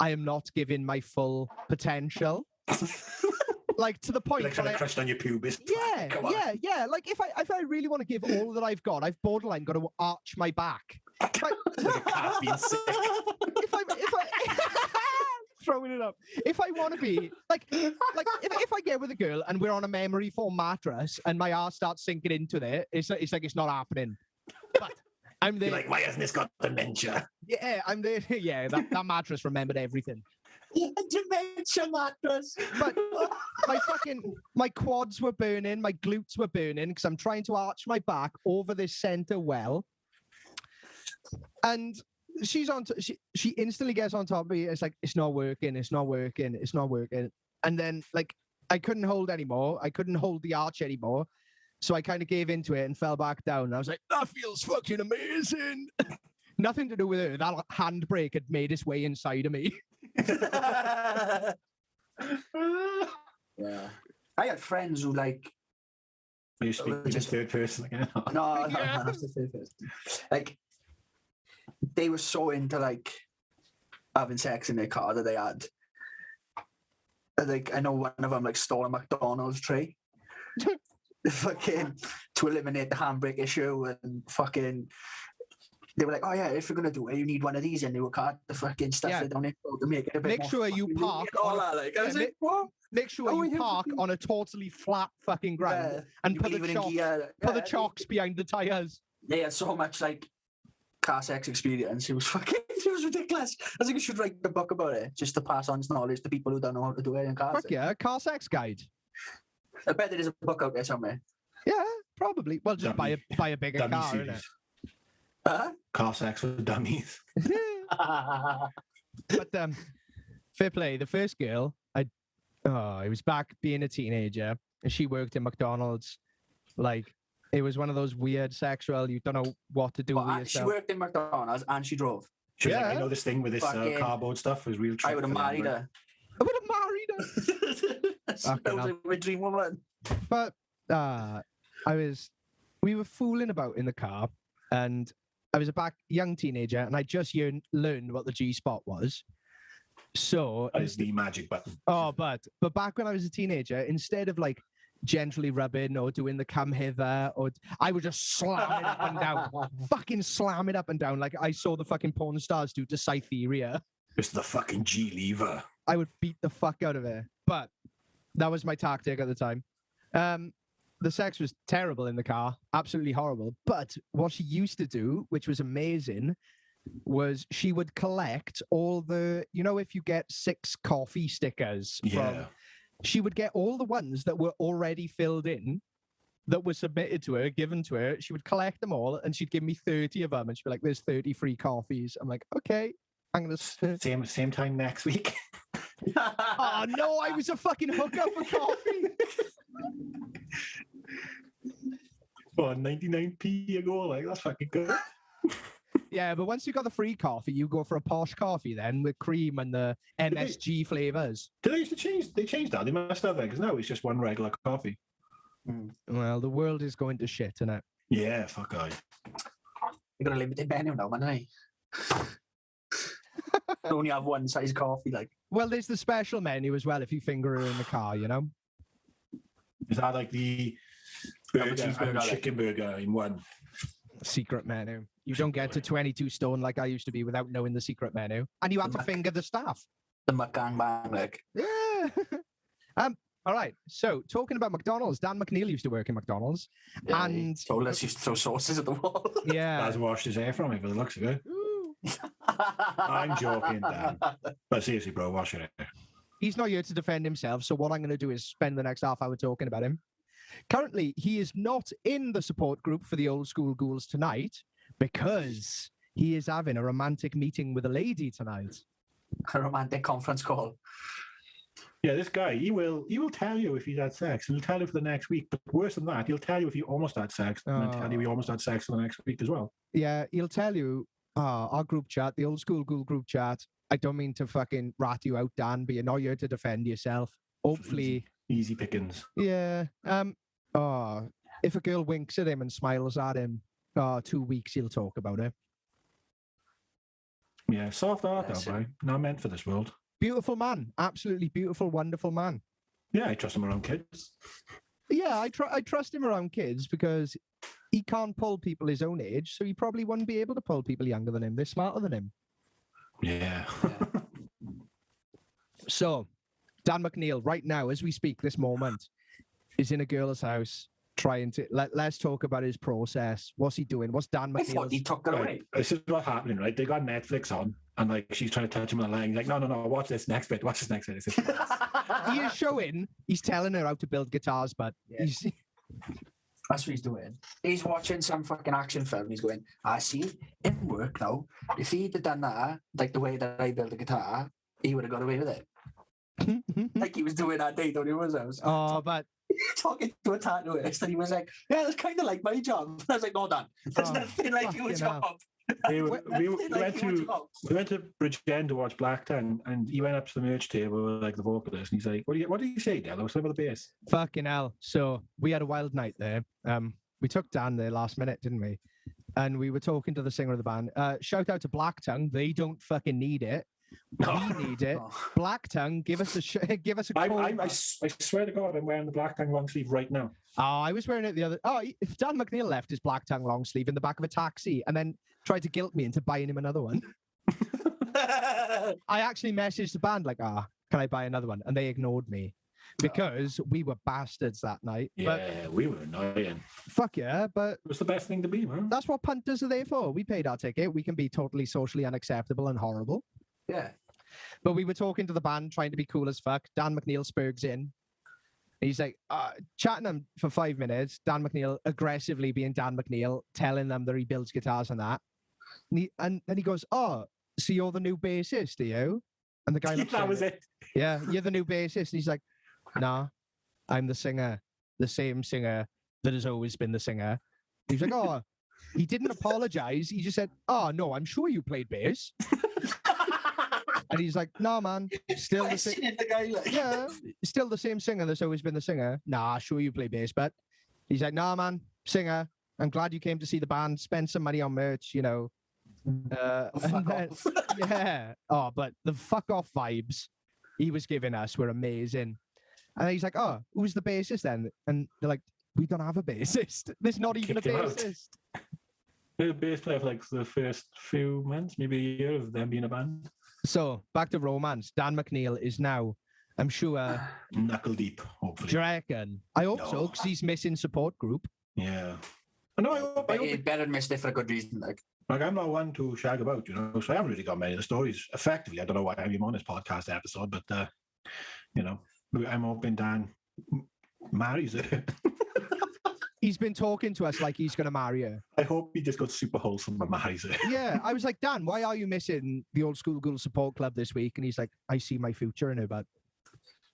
I am not giving my full potential. Like to the point. Like trying to where crush down your pubis. yeah, Come on. yeah. Like if I really want to give all that I've got, I've borderline got to arch my back. Like a cat being sick. If I throwing it up. If I want to be like if I get with a girl and we're on a memory foam mattress and my ass starts sinking into it, it's like it's not happening. But I'm there. You're like, why hasn't this got dementia? Yeah, I'm there. Yeah, that mattress remembered everything. Yeah, dementia mattress. But my quads were burning, my glutes were burning because I'm trying to arch my back over this center well. And she's on. She instantly gets on top of me. It's like it's not working. And then like I couldn't hold anymore. I couldn't hold the arch anymore. So I kind of gave into it and fell back down. And I was like, that feels fucking amazing. Nothing to do with it. That handbrake had made its way inside of me. Yeah. I had friends who like Are you speaking in third person again? no, Yeah. that's the third person. Like they were so into like having sex in their car that they had. Like I know one of them like stole a McDonald's tray. Fucking to eliminate the handbrake issue and fucking they were like, oh yeah, if you're gonna do it, you need one of these in your car to fucking stuff Yeah. it down it to make it a bit Make more sure you fucking park all on a- that. Like I was yeah, like, what? Make sure Oh, you yeah, park fucking- on a totally flat fucking ground Yeah. and You put leave the it in chocks, gear. put the Yeah, chocks behind the tires. They had so much like car sex experience. It was fucking, it was ridiculous. I think we should write a book about it just to pass on knowledge to people who don't know how to do it in cars. Fuck yeah, car sex guide. I bet there is a book out there somewhere. Yeah, probably. Well, just buy Dummy. a bigger Dummy car, series. innit? Huh? Car sex for dummies. But fair play. The first girl, I was back being a teenager, and she worked in McDonald's. Like it was one of those weird sexual. You don't know what to do with Well, she yourself. worked in McDonald's and she drove. She was like, Yeah. you know this thing with this Fucking- cardboard stuff is real. I trick would have for the married handbrake. her. I would have married her. That Fucking was hell. like my dream woman. But we were fooling about in the car, and I was a young teenager, and I just learned what the G-spot was. So, That is the magic button. but back when I was a teenager, instead of like gently rubbing or doing the come hither, or I would just slam it up and down, fucking slam it up and down like I saw the fucking porn stars do to Cytherea. It's the fucking G lever. I would beat the fuck out of her. But that was my tactic at the time. The sex was terrible in the car, absolutely horrible. But what she used to do, which was amazing, was she would collect all the, if you get 6 coffee stickers Yeah. she would get all the ones that were already filled in, that were submitted to her, given to her. She would collect them all, and she'd give me 30 of them, and she'd be like, "There's 30 free coffees." I'm like, "Okay, I'm gonna." Same time next week. Oh no, I was a fucking hooker for coffee. Well, 99p a go, like that's fucking good. Yeah, but once you got the free coffee, you go for a posh coffee then with cream and the MSG flavors. Did they used to change? They changed that. They must have it because now it's just one regular coffee. Well, the world is going to shit, innit? Yeah, fuck I. You got a limited menu now, man. You only have one size coffee, like. Well, there's the special menu as well if you finger her in the car, Is that like the burger, cheeseburger, like- chicken burger in one? Secret menu. You don't get to 22 stone like I used to be without knowing the secret menu. And you have to finger the staff. The mukbang, like. Yeah. All right. So talking about McDonald's, Dan McNeil used to work in McDonald's, Yeah, he and told us he used to throw sauces at the wall. yeah, Has washed his hair from me, by the looks of it. I'm joking, Dan. But seriously, bro, wash your hair. he's not here to defend himself. So what I'm going to do is spend the next half hour talking about him. Currently, he is not in the support group for the Old School Ghouls tonight because he is having a romantic meeting with a lady tonight. A romantic conference call. Yeah, this guy, he will tell you if he's had sex, and he'll tell you for the next week. But worse than that, he'll tell you if he almost had sex, and then tell you he almost had sex for the next week as well. Yeah, he'll tell you, our group chat, the Old School Ghoul group chat. I don't mean to fucking rat you out, Dan, but you're not here to defend yourself. Hopefully, Easy pickings. yeah. If a girl winks at him and smiles at him, 2 weeks he'll talk about it. Yeah, soft art, That's though, boy. Not meant for this world. Beautiful man, absolutely beautiful, wonderful man. Yeah, I trust him around kids. Yeah, I trust him around kids because he can't pull people his own age, so he probably wouldn't be able to pull people younger than him. They're smarter than him. Yeah. So, Dan McNeil, right now, as we speak, this moment, is in a girl's house trying to... Let's talk about his process. What's he doing? What's Dan I thought he McNeil's... took it away. This is what's happening, right? They got Netflix on, and like she's trying to touch him on the leg. He's like, no, watch this next bit. Watch this next bit. He is showing... He's telling her how to build guitars, but... Yeah. That's what he's doing. He's watching some fucking action film. He's going, I see, it work now. If he'd have done that, like the way that I build a guitar, he would have got away with it. Like he was doing that day, don't he? Was but... talking to a tattooist, and he was like, yeah, that's kind of like my job. And I was like, no, Dan, that's nothing like your job. We went to Bridgend to watch Black Tongue, and he went up to the merch table with like the vocalist, and he's like, what did you say, Dello? Something about the bass. Fucking hell. So we had a wild night there. We took Dan there last minute, didn't we? And we were talking to the singer of the band. Shout out to Black Tongue. They don't fucking need it. We need it. Black Tongue, give us a give us a call. I swear to God, I'm wearing the Black Tongue long sleeve right now. Oh, I was wearing it the other. Oh, if Dan McNeil left his Black Tongue long sleeve in the back of a taxi and then tried to guilt me into buying him another one. I actually messaged the band like, can I buy another one? And they ignored me because we were bastards that night. Yeah, but we were annoying. Fuck yeah, but it was the best thing to be, man. That's what punters are there for. We paid our ticket. We can be totally socially unacceptable and horrible. Yeah. But we were talking to the band, trying to be cool as fuck. Dan McNeil spurgs in. He's like, chatting them for 5 minutes. Dan McNeil aggressively being Dan McNeil, telling them that he builds guitars and that. And then he goes, so you're the new bassist, are you? And the guy looks that was it. Yeah, you're the new bassist. And he's like, nah, I'm the singer, the same singer that has always been the singer. He's like, he didn't apologize. He just said, no, I'm sure you played bass. And he's like, nah, man, still the same. Yeah, still the same singer that's always been the singer. Nah, sure you play bass, but he's like, nah, man, singer. I'm glad you came to see the band. Spend some money on merch, you know. Yeah. Oh, but the fuck off vibes he was giving us were amazing. And he's like, who's the bassist then? And they're like, we don't have a bassist. There's not even a bassist. The bass player for like the first few months, maybe a year of them being a band. So back to romance. Dan McNeil is now, I'm sure, knuckle deep. Hopefully, do you reckon? I hope so, because he's missing support group. Yeah, I know. I hope better missed it for a good reason. Like I'm not one to shag about, you know. So I haven't really got many of the stories. Effectively, I don't know why I'm even on this podcast episode, but I'm hoping Dan marries her. He's been talking to us like he's going to marry her. I hope he just got super wholesome and marries her. Yeah, I was like, Dan, why are you missing the Old School Ghoul Support Club this week? And he's like, I see my future in her, but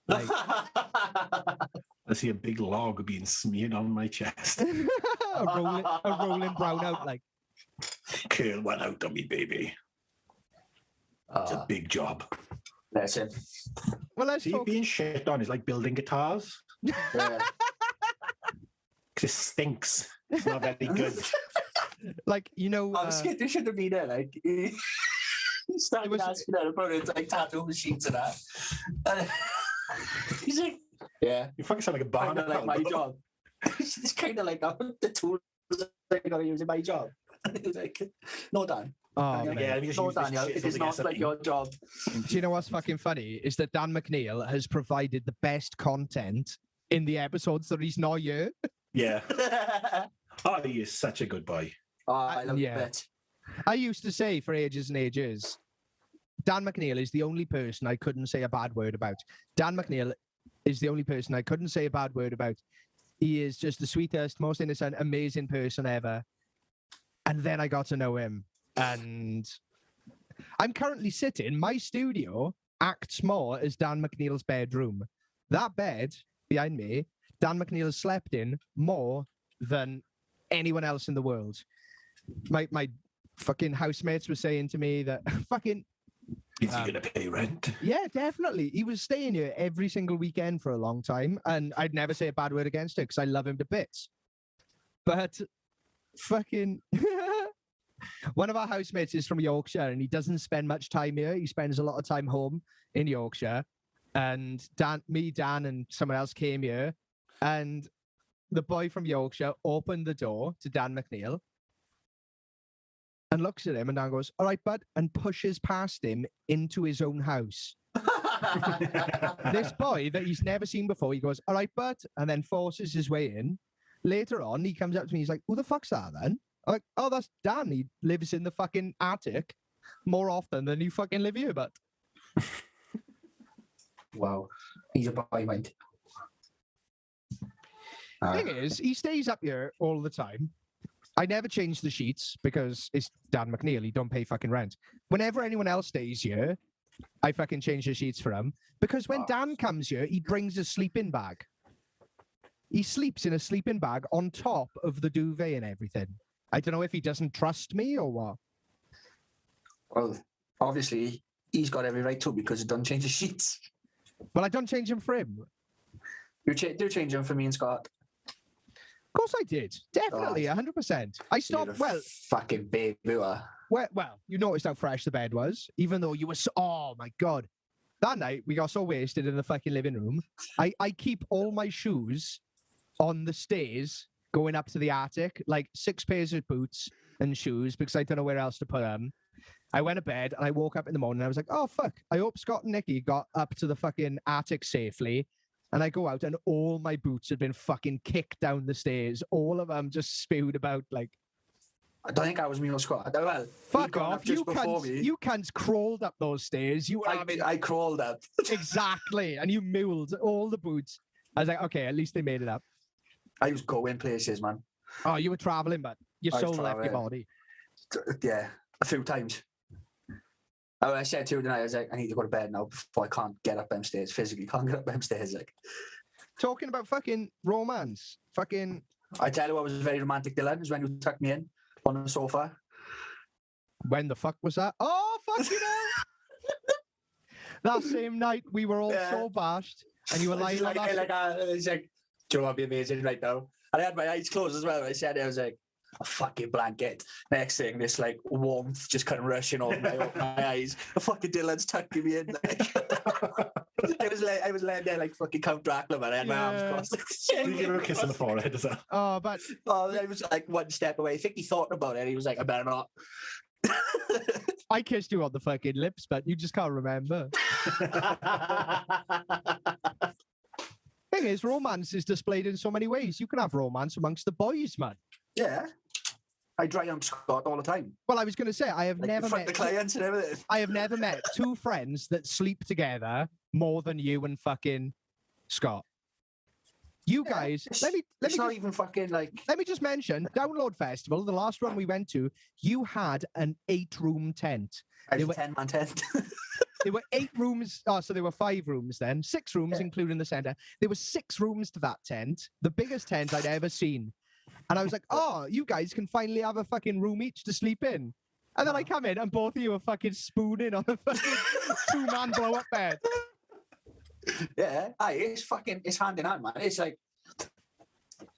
like... I see a big log being smeared on my chest. a rolling brown out, like. Curl one out on me, baby. It's a big job. That's it. Well, let's see, talk... being shit on is like building guitars. Yeah. It stinks. It's not very good. Like, you know... I'm scared they should have been there, like... He started asking her about it, like tattoo machines and that. He's like... Yeah. You fucking sound like a barnacle. Like my job. It's kind of like the tools I got to use in my job. And he was like, no, Dan, Oh, Daniel, mate. Yeah, let me just no, use this Daniel, shit it so is they get not like something. your job. Do you know what's fucking funny? Is that Dan McNeil has provided the best content in the episodes that he's not here. Yeah. Oh, he is such a good boy. Oh, I love Yeah. it. I used to say for ages and ages, Dan McNeil is the only person I couldn't say a bad word about. Dan McNeil is the only person I couldn't say a bad word about. He is just the sweetest, most innocent, amazing person ever. And then I got to know him. And I'm currently sitting, my studio acts more as Dan McNeil's bedroom. That bed behind me, Dan McNeil has slept in more than anyone else in the world. My fucking housemates were saying to me that fucking Is he going to pay rent? yeah, definitely. He was staying here every single weekend for a long time, and I'd never say a bad word against it because I love him to bits. But fucking one of our housemates is from Yorkshire, and he doesn't spend much time here. He spends a lot of time home in Yorkshire. And Dan, and someone else came here, and the boy from Yorkshire opened the door to Dan McNeil and looks at him, and Dan goes, "All right, bud," and pushes past him into his own house. This boy that he's never seen before, he goes, "All right, bud," and then forces his way in. Later on, he comes up to me, he's like, "Who the fuck's that then?" I'm like, "Oh, that's Dan. He lives in the fucking attic more often than you fucking live here, but." Wow, he's a boy, mate. Thing is, he stays up here all the time. I never change the sheets because it's Dan McNeil. He don't pay fucking rent. Whenever anyone else stays here, I fucking change the sheets for him. Because when Dan comes here, he brings a sleeping bag. He sleeps in a sleeping bag on top of the duvet and everything. I don't know if he doesn't trust me or what. Well, obviously, he's got every right to because he doesn't change the sheets. But I don't change them for him. You do change them for me and Scott. Of course I did. Definitely, 100%. I stopped, Fucking baby. well, you noticed how fresh the bed was, even though you were so, oh my God. That night, we got so wasted in the fucking living room. I keep all my shoes on the stairs going up to the attic, like 6 pairs of boots and shoes, because I don't know where else to put them. I went to bed and I woke up in the morning and I was like, oh, fuck. I hope Scott and Nicky got up to the fucking attic safely. And I go out and all my boots had been fucking kicked down the stairs. All of them just spewed about like. I don't think I was me or Scott. Well, fuck off. You cunts crawled up those stairs. I crawled up. Exactly. And you muled all the boots. I was like, okay, at least they made it up. I was going places, man. Oh, you were traveling, but your soul left your body. Yeah, a few times. I said to her tonight, I was like, I need to go to bed now before I can't get up them stairs. Physically can't get up them stairs. Like, talking about fucking romance. Fucking. I tell you what was very romantic, Dylan, is when you tucked me in on the sofa. When the fuck was that? Oh, fucking hell! That same night, we were all so bashed, and you were lying on that. It's like, do you know what would be amazing right now? And I had my eyes closed as well. I said it, I was like, a fucking blanket. Next thing, this like warmth just kind of rushing over my eyes. The fucking Dylan's tucking me in. Like. I was laying there like fucking Count Dracula, man. I had my arms crossed. Did you give her a kiss on the forehead as well? Oh, but I was like one step away. I think he thought about it. He was like, I better not. I kissed you on the fucking lips, but you just can't remember. Thing is, romance is displayed in so many ways. You can have romance amongst the boys, man. Yeah. I dry hump Scott all the time. Well, I was going to say, I have never met the clients and everything. I have never met two friends that sleep together more than you and fucking Scott. You guys, let me not even fucking like. Let me just mention, Download Festival, the last one we went to, you had an 8-room tent. It was a 10-man tent. There were 8 rooms. Oh, so there were 5 rooms then. 6 rooms, including the center. There were 6 rooms to that tent. The biggest tent I'd ever seen. And I was like, oh, you guys can finally have a fucking room each to sleep in. And then I come in and both of you are fucking spooning on a fucking 2-man blow-up bed. Yeah, it's hand in hand, man. It's like,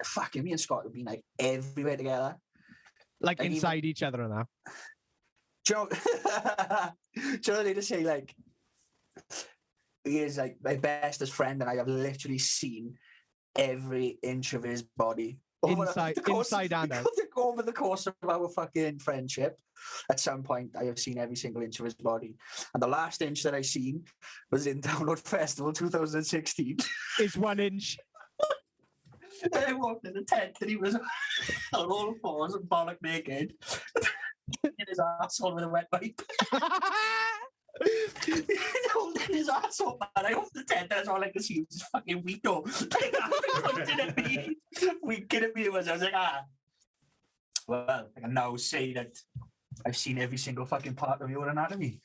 fucking me and Scott would be like everywhere together. Like inside each other and that. Joe, they just say like, he is like my bestest friend, and I have literally seen every inch of his body inside and out. Over the course of our fucking friendship. at some point I have seen every single inch of his body. And the last inch that I seen was in Download Festival 2016. It's 1 inch. And I walked in the tent and he was on all fours and bollock naked. In his asshole with a wet wipe. Holding his asshole, man. I off the tent, that's all I could see was this fucking weirdo. Looking at me, winking at me. I was like, well, I can now say that I've seen every single fucking part of your anatomy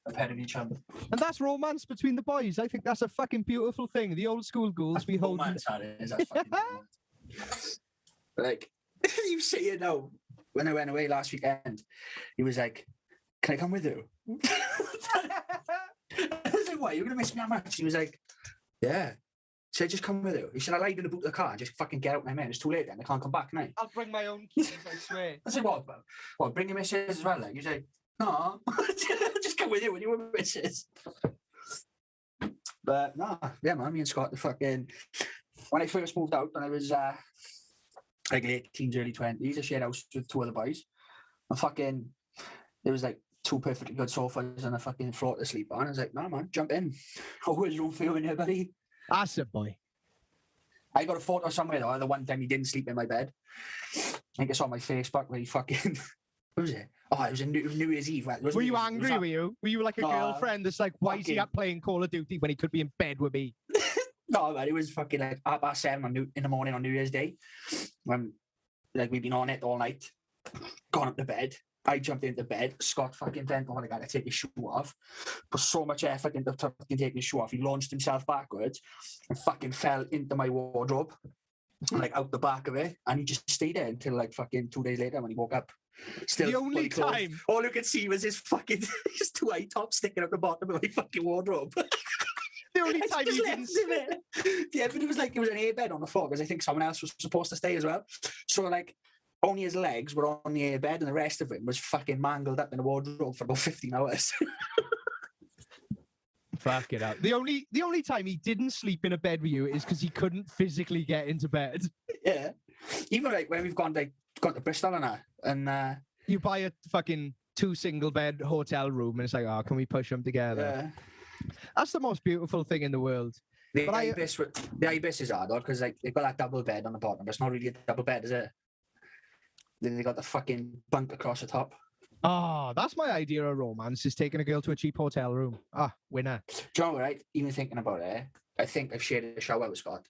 ahead of each other. And that's romance between the boys. I think that's a fucking beautiful thing. The old school goals we hold. Romance, is that fucking romance. Like, you say it now. When I went away last weekend, he was like, "Can I come with you?" I was like, "What? You're gonna miss me that much?" He was like, "Yeah." So just come with you. He said, "I lied in the boot of the car and just fucking get out, my man. It's too late then. I can't come back now." I'll bring my own keys, I swear. I said, "What? Bring your missus as well?" Like, he's like, "No, just come with you when you were missus." But no, yeah, man. Me and Scott, the fucking when I first moved out, when I was like late teens, early 20s, I shared a house with 2 other boys. And fucking, there was like 2 perfectly good sofas and a fucking floor to sleep on. I was like, "No, man, jump in. Always room for you in here, buddy." That's it, boy. I got a photo somewhere though, the one time he didn't sleep in my bed. I think it's on my Facebook where he fucking, what was it? Oh, it was a New Year's Eve. Well, Were you angry, were you? Were you like a girlfriend that's like, why is he up playing Call of Duty when he could be in bed with me? No, man, it was fucking like 7:30 in the morning on New Year's Day. When like we'd been on it all night, gone up to bed. I jumped into bed. Scott fucking bent on. I got to take his shoe off. Put so much effort into fucking taking his shoe off. He launched himself backwards and fucking fell into my wardrobe, like out the back of it. And he just stayed there until like fucking 2 days later when he woke up. Still the only time. All you could see was his fucking his 2 eye tops sticking out the bottom of my fucking wardrobe. The only time you didn't yeah, but it was like it was an airbed on the floor because I think someone else was supposed to stay as well. So like only his legs were on the airbed and the rest of him was fucking mangled up in the wardrobe for about 15 hours. Fuck it out. The only time he didn't sleep in a bed with you is because he couldn't physically get into bed. Yeah. Even like when we've gone to Bristol and that, and you buy a fucking 2 single bed hotel room and it's like, oh, can we push them together? Yeah. That's the most beautiful thing in the world. The Ibis is hard because like they've got that double bed on the bottom, but it's not really a double bed, is it? Then they got the fucking bunk across the top. Oh, that's my idea of romance, is taking a girl to a cheap hotel room. Ah, winner. Do you know, right? Even thinking about it, I think I've shared a shower with Scott.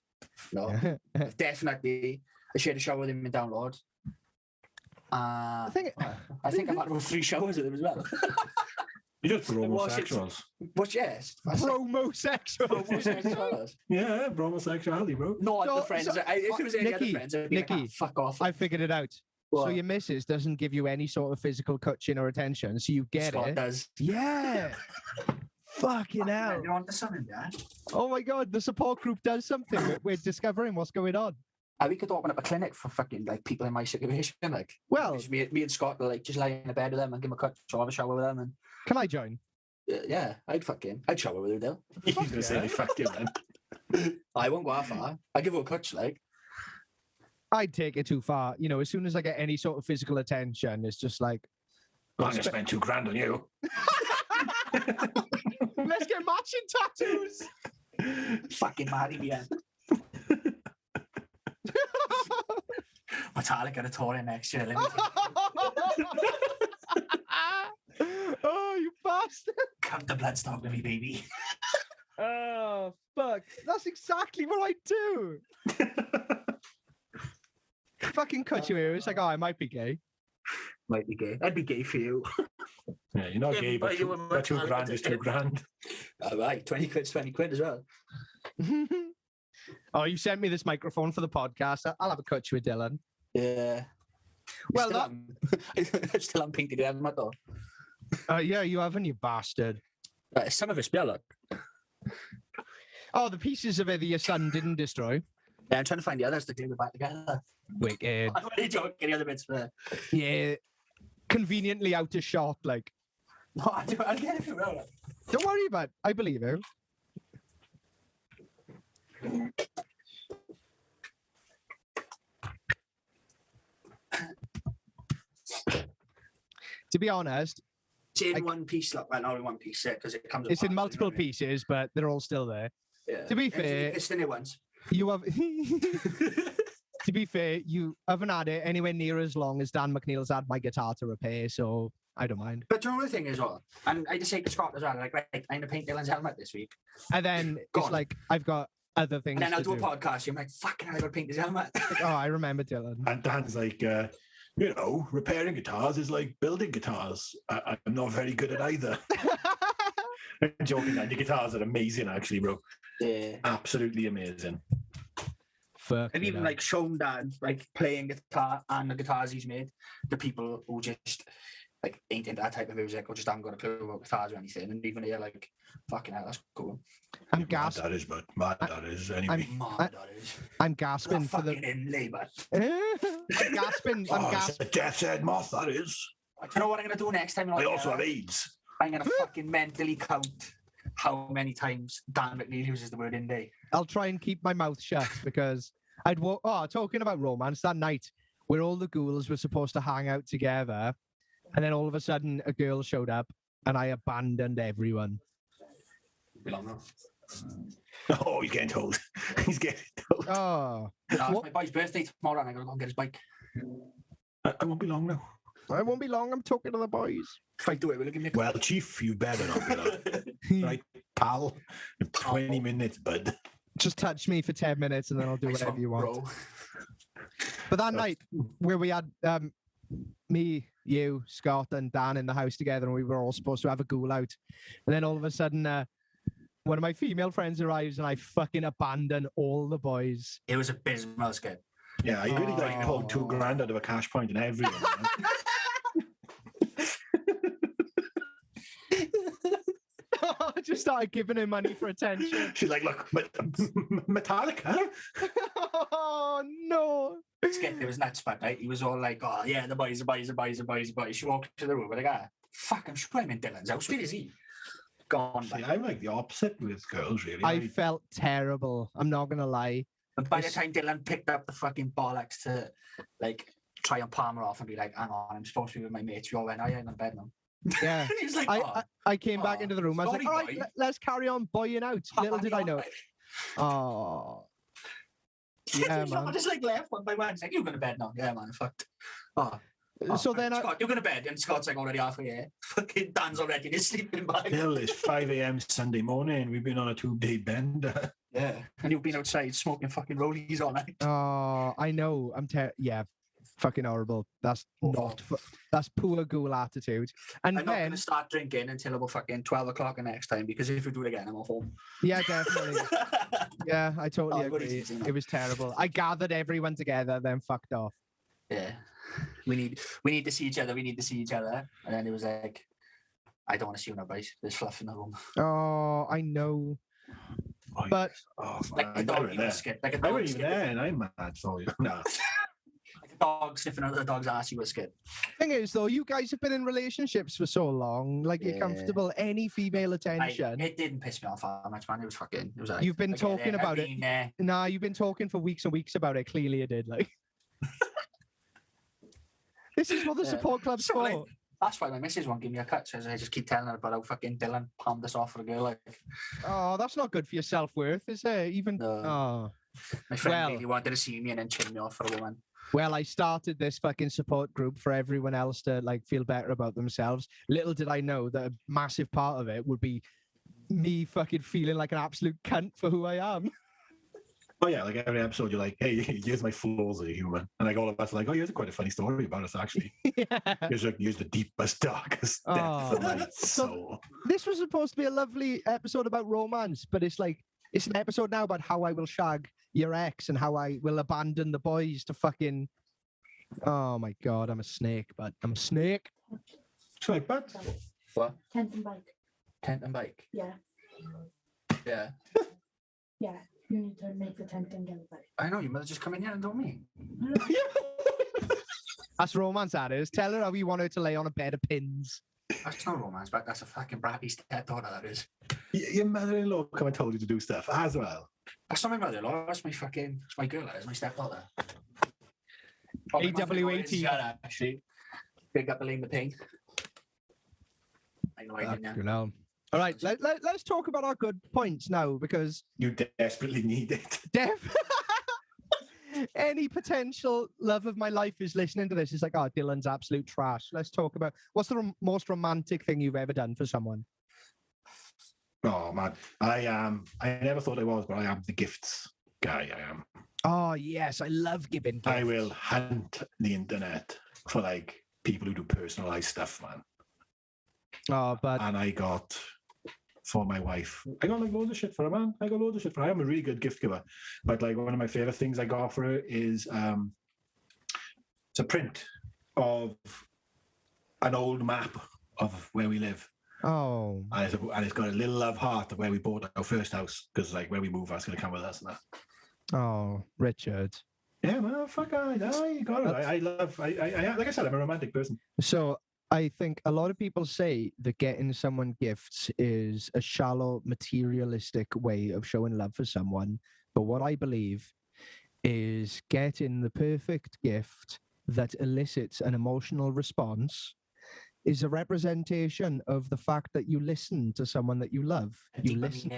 No, definitely. I shared a shower with him in Download. I think I've had about 3 showers with him as well. You're just bromosexuals. But yes. Bromosexuals. Yeah, bromosexuality, bro. No other friends. If it was any other friends, I'd be Nicky, like, fuck off. I figured it out. What? So your missus doesn't give you any sort of physical touching or attention, so you get Scott it. Does. Yeah. Fucking hell. You're onto something, yeah? Oh my God, the support group does something. We're discovering what's going on. We could open up a clinic for fucking like people in my situation. Like, well, me and Scott will like just lie in a bed with them and give them a cut, so have a shower with them. And can I join? Yeah, I'd shower with her, Dale. He's gonna say fuck you then. I won't go that far. I give her a cut, like. I'd take it too far. You know, as soon as I get any sort of physical attention, it's just like, I'm gonna spend $2,000 on you. Let's get matching tattoos. Fucking marry me then. Metallica to tour in next year. Let me Oh, you bastard. Come to Bloodstock with me, baby. Oh, fuck. That's exactly what I do. Fucking cut you here. It's like, oh, I might be gay. Might be gay. I'd be gay for you. Yeah, you're not gay, but $2,000 is $2,000. All right, 20 quid's 20 quid as well. Oh, you sent me this microphone for the podcast. I'll have a cut you with Dylan. Yeah. Well, I still haven't painted it helmet though. Yeah, you haven't, you bastard. Some of it's spell look. Oh, the pieces of it that your son didn't destroy. Yeah, I'm trying to find the others to glue it back together. Wicked. I'm only joking, the other bits for. Yeah, conveniently out of shot, like. No, I'll get it for real. Don't worry about it. I believe you. To be honest, It's in one piece, like, well, not in one piece, because it comes. it's in apart, multiple you know what I mean? pieces, but they're all still there. Yeah. To be And it's fair, only pissed in it once. you have. To be fair, you haven't had it anywhere near as long as Dan McNeil's had my guitar to repair, so I don't mind. But you know the thing is, well, and I just say to Scott as well, like, right, I'm gonna paint Dylan's helmet this week, And then Go it's on. like I've got other things and then I'll to do a podcast. I'm like, fucking, hell, I gotta paint his helmet. Oh, I remember Dylan. And Dan's like, you know, repairing guitars is like building guitars. I'm not very good at either. I'm joking, Dan. Your guitars are amazing, actually, bro. Yeah. Absolutely amazing. Fuck. I've even like shown Dan like playing guitar and the guitars he's made to people who just like ain't into that type of music or just haven't got a clue about guitars or anything, and even they're like, fucking hell, that's cool. I'm Mad gasping. that is, but mad that is. Anyway. Mad that is. I'm gasping Not for the. fucking in labour. I'm gasping. I'm Oh, it's gasping. a death's head moth, that is. Do you know what I'm gonna do next time? I also have AIDS. I'm gonna fucking mentally count how many times Dan McNeil uses the word in day. I'll try and keep my mouth shut because I'd walk. Oh, talking about romance, that night where all the ghouls were supposed to hang out together, and then all of a sudden a girl showed up, and I abandoned everyone. Oh, he's getting told. He's getting told. Oh, It's What? my boy's birthday tomorrow, and I gotta go and get his bike. I won't be long now. I won't be long. I'm talking to the boys. If I do it, will it give me a Well, Chief, you better not be long. Right, pal? 20 minutes, bud. Just touch me for 10 minutes, and then I'll do Nice whatever one, you want. bro. But that night where we had me, you, Scott, and Dan in the house together, and we were all supposed to have a ghoul out, and then all of a sudden, one of my female friends arrives, and I fucking abandon all the boys. It was abysmal skit. Yeah, he really like pulled Oh. $2,000 out of a cash point and everything. man. I just started giving him money for attention. She's like, look, Metallica. Oh no! Skit, it was nuts, but right? He was all like, oh yeah, the boys. She walked to the room with a guy. Fuck, I'm sure I'm in Dylan's house. Where is he? Gone. See, Back. I'm like the opposite with girls, really. I felt terrible. I'm not gonna lie. And by the time Dylan picked up the fucking bollocks to like try and palm her off and be like, hang on, I'm supposed to be with my mates. We all went, oh yeah, I'm in bed now. Yeah. He was like, I came back Aw, into the room. I was like, sorry, all right, boy." let's carry on boying out. Little did I know. Oh. Yeah, I man. just like left one by one. It's like, you're going to bed now. Yeah, man, fucked. Oh, So then Scott, you're going to bed. And Scott's like already halfway here. Fucking Dan's already in his sleeping bag. Bill, it's 5 a.m. Sunday morning. We've been on a 2-day bender. Yeah. And you've been outside smoking fucking rollies all night. Oh, I know. Yeah, fucking horrible. That's not. That's poor ghoul attitude. And I'm not going then, to start drinking until about fucking 12 o'clock the next time, because if we do it again, I'm off home. yeah, definitely. Yeah, I totally Oh, what agree. is it, It was terrible. I gathered everyone together, then fucked off. Yeah. We need to see each other. And then it was like, I don't want to see you now, boys. There's fluff in the room. Oh, I know. But Oh, Like a I dog weren't even there. skip. Like a I dog weren't even skip. there, and I'm mad for you. No. Like a dog sniffing out the dog's ass, you were skip. thing is, though, you guys have been in relationships for so long. Like, you're Yeah. comfortable. Any female attention. It didn't piss me off that much, man. It was like, You've been I get talking I've about it. been there. Nah, you've been talking for weeks and weeks about it. Clearly, you did. Like, this is what the Yeah. support club's So, for. like, that's why my missus won't give me a cut. So I just keep telling her about how fucking Dylan palmed this off for a girl. Like, Oh, that's not good for your self worth, is it? Even. No. Oh. my friend Well- really wanted to see me and then chin me off for a woman. Well, I started this fucking support group for everyone else to like feel better about themselves. Little did I know that a massive part of it would be me fucking feeling like an absolute cunt for who I am. Oh yeah, like every episode, you're like, "Hey, here's my flaws as a human," and like all of us are like, "Oh, here's quite a funny story about us actually." Yeah. Here's the deepest, darkest depth of Oh. my soul. This was supposed to be a lovely episode about romance, but it's like it's an episode now about how I will shag your ex and how I will abandon the boys to fucking. Oh my god, I'm a snake, but I'm a snake. It's like, but What? Tent and bike. Tent and bike. Yeah. Yeah. Yeah. You need to make the tent and get a bike. I know, you mother just come in here and told me. That's romance, that is. Tell her how you want her to lay on a bed of pins. That's not romance, but that's a fucking bratty stepdaughter, that is. your mother-in-law come and told you to do stuff as well. That's not my mother-in-law, that's my girl, that is my stepdaughter. AWAT. Actually. Big up Elaine the Pink. I know I didn't. You know. All right, let's talk about our good points now, because You desperately need it. any potential love of my life is listening to this. It's like, oh, Dylan's absolute trash. Let's talk about what's the most romantic thing you've ever done for someone. Oh man, I never thought I was, but I am the gifts guy. I am. Oh yes, I love giving gifts. I will hunt the internet for like people who do personalized stuff, man. Oh, but And I got for my wife, I got like loads of shit for her, man. I got loads of shit for her. I am a really good gift giver. But like one of my favorite things I got for her is it's a print of an old map of where we live. oh, And it's got a little love heart of where we bought our first house, because like where we move, that's going to come with us and that. oh, Richard. Yeah, man, fuck, I got it. I love, I like I said, I'm a romantic person. So I think a lot of people say that getting someone gifts is a shallow, materialistic way of showing love for someone. But what I believe is getting the perfect gift that elicits an emotional response is a representation of the fact that you listen to someone that you love. You listen,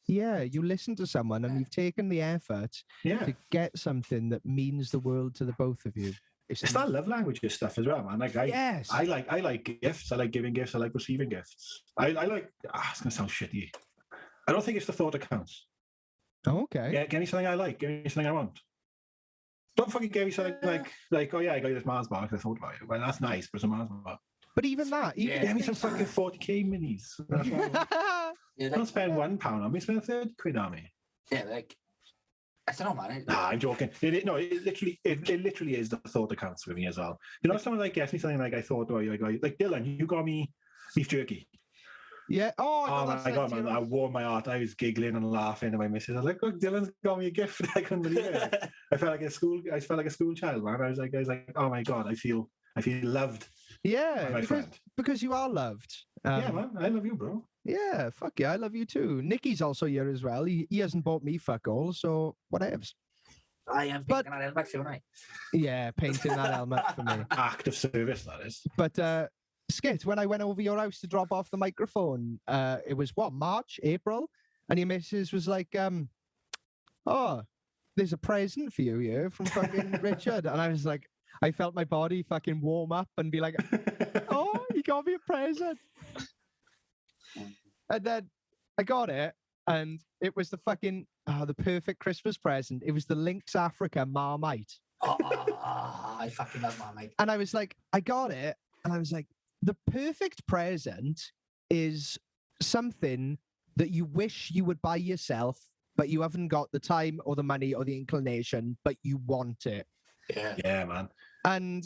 you listen to someone and you've taken the effort to get something that means the world to the both of you. It's that love languages stuff as well, man. Like I like gifts. I like giving gifts. I like receiving gifts. I like. It's gonna sound shitty. I don't think it's the thought that counts. Oh, okay. Yeah, give me something I like. Give me something I want. Don't fucking give me something like, oh yeah, I got you this Mars bar because I thought about it. Well, that's nice, but it's a Mars bar. But even that, give me some fucking 40k minis. Don't spend £1 on me. Spend 30 quid on me. Yeah, like. I don't know, man. Nah, I'm joking. It literally is the thought that counts for me as well. You know, if someone like gets me something like I thought, like Dylan, you got me beef jerky. Yeah. Oh my god, man! I warmed my heart. I was giggling and laughing, and my missus, I was like, "Look, Dylan's got me a gift." I couldn't believe it. I felt like a school child, man. I was like, "Oh my god, I feel loved." Yeah, my friend. Because you are loved. Yeah, man. I love you, bro. Yeah, fuck yeah, I love you too. Nicky's also here as well. He hasn't bought me fuck all, so whatevs. I am painting that helmet for me. Yeah, painting that helmet for me. Act of service, that is. But Skit, when I went over your house to drop off the microphone, it was March, April, and your missus was like, "Oh, there's a present for you here from fucking Richard," and I was like, I felt my body fucking warm up and be like, "Oh, he got me a present." And then I got it, and it was the fucking the perfect Christmas present. It was the Lynx Africa Marmite. I fucking love Marmite. And I was like, I got it, and I was like, the perfect present is something that you wish you would buy yourself, but you haven't got the time or the money or the inclination, but you want it. Yeah, man. And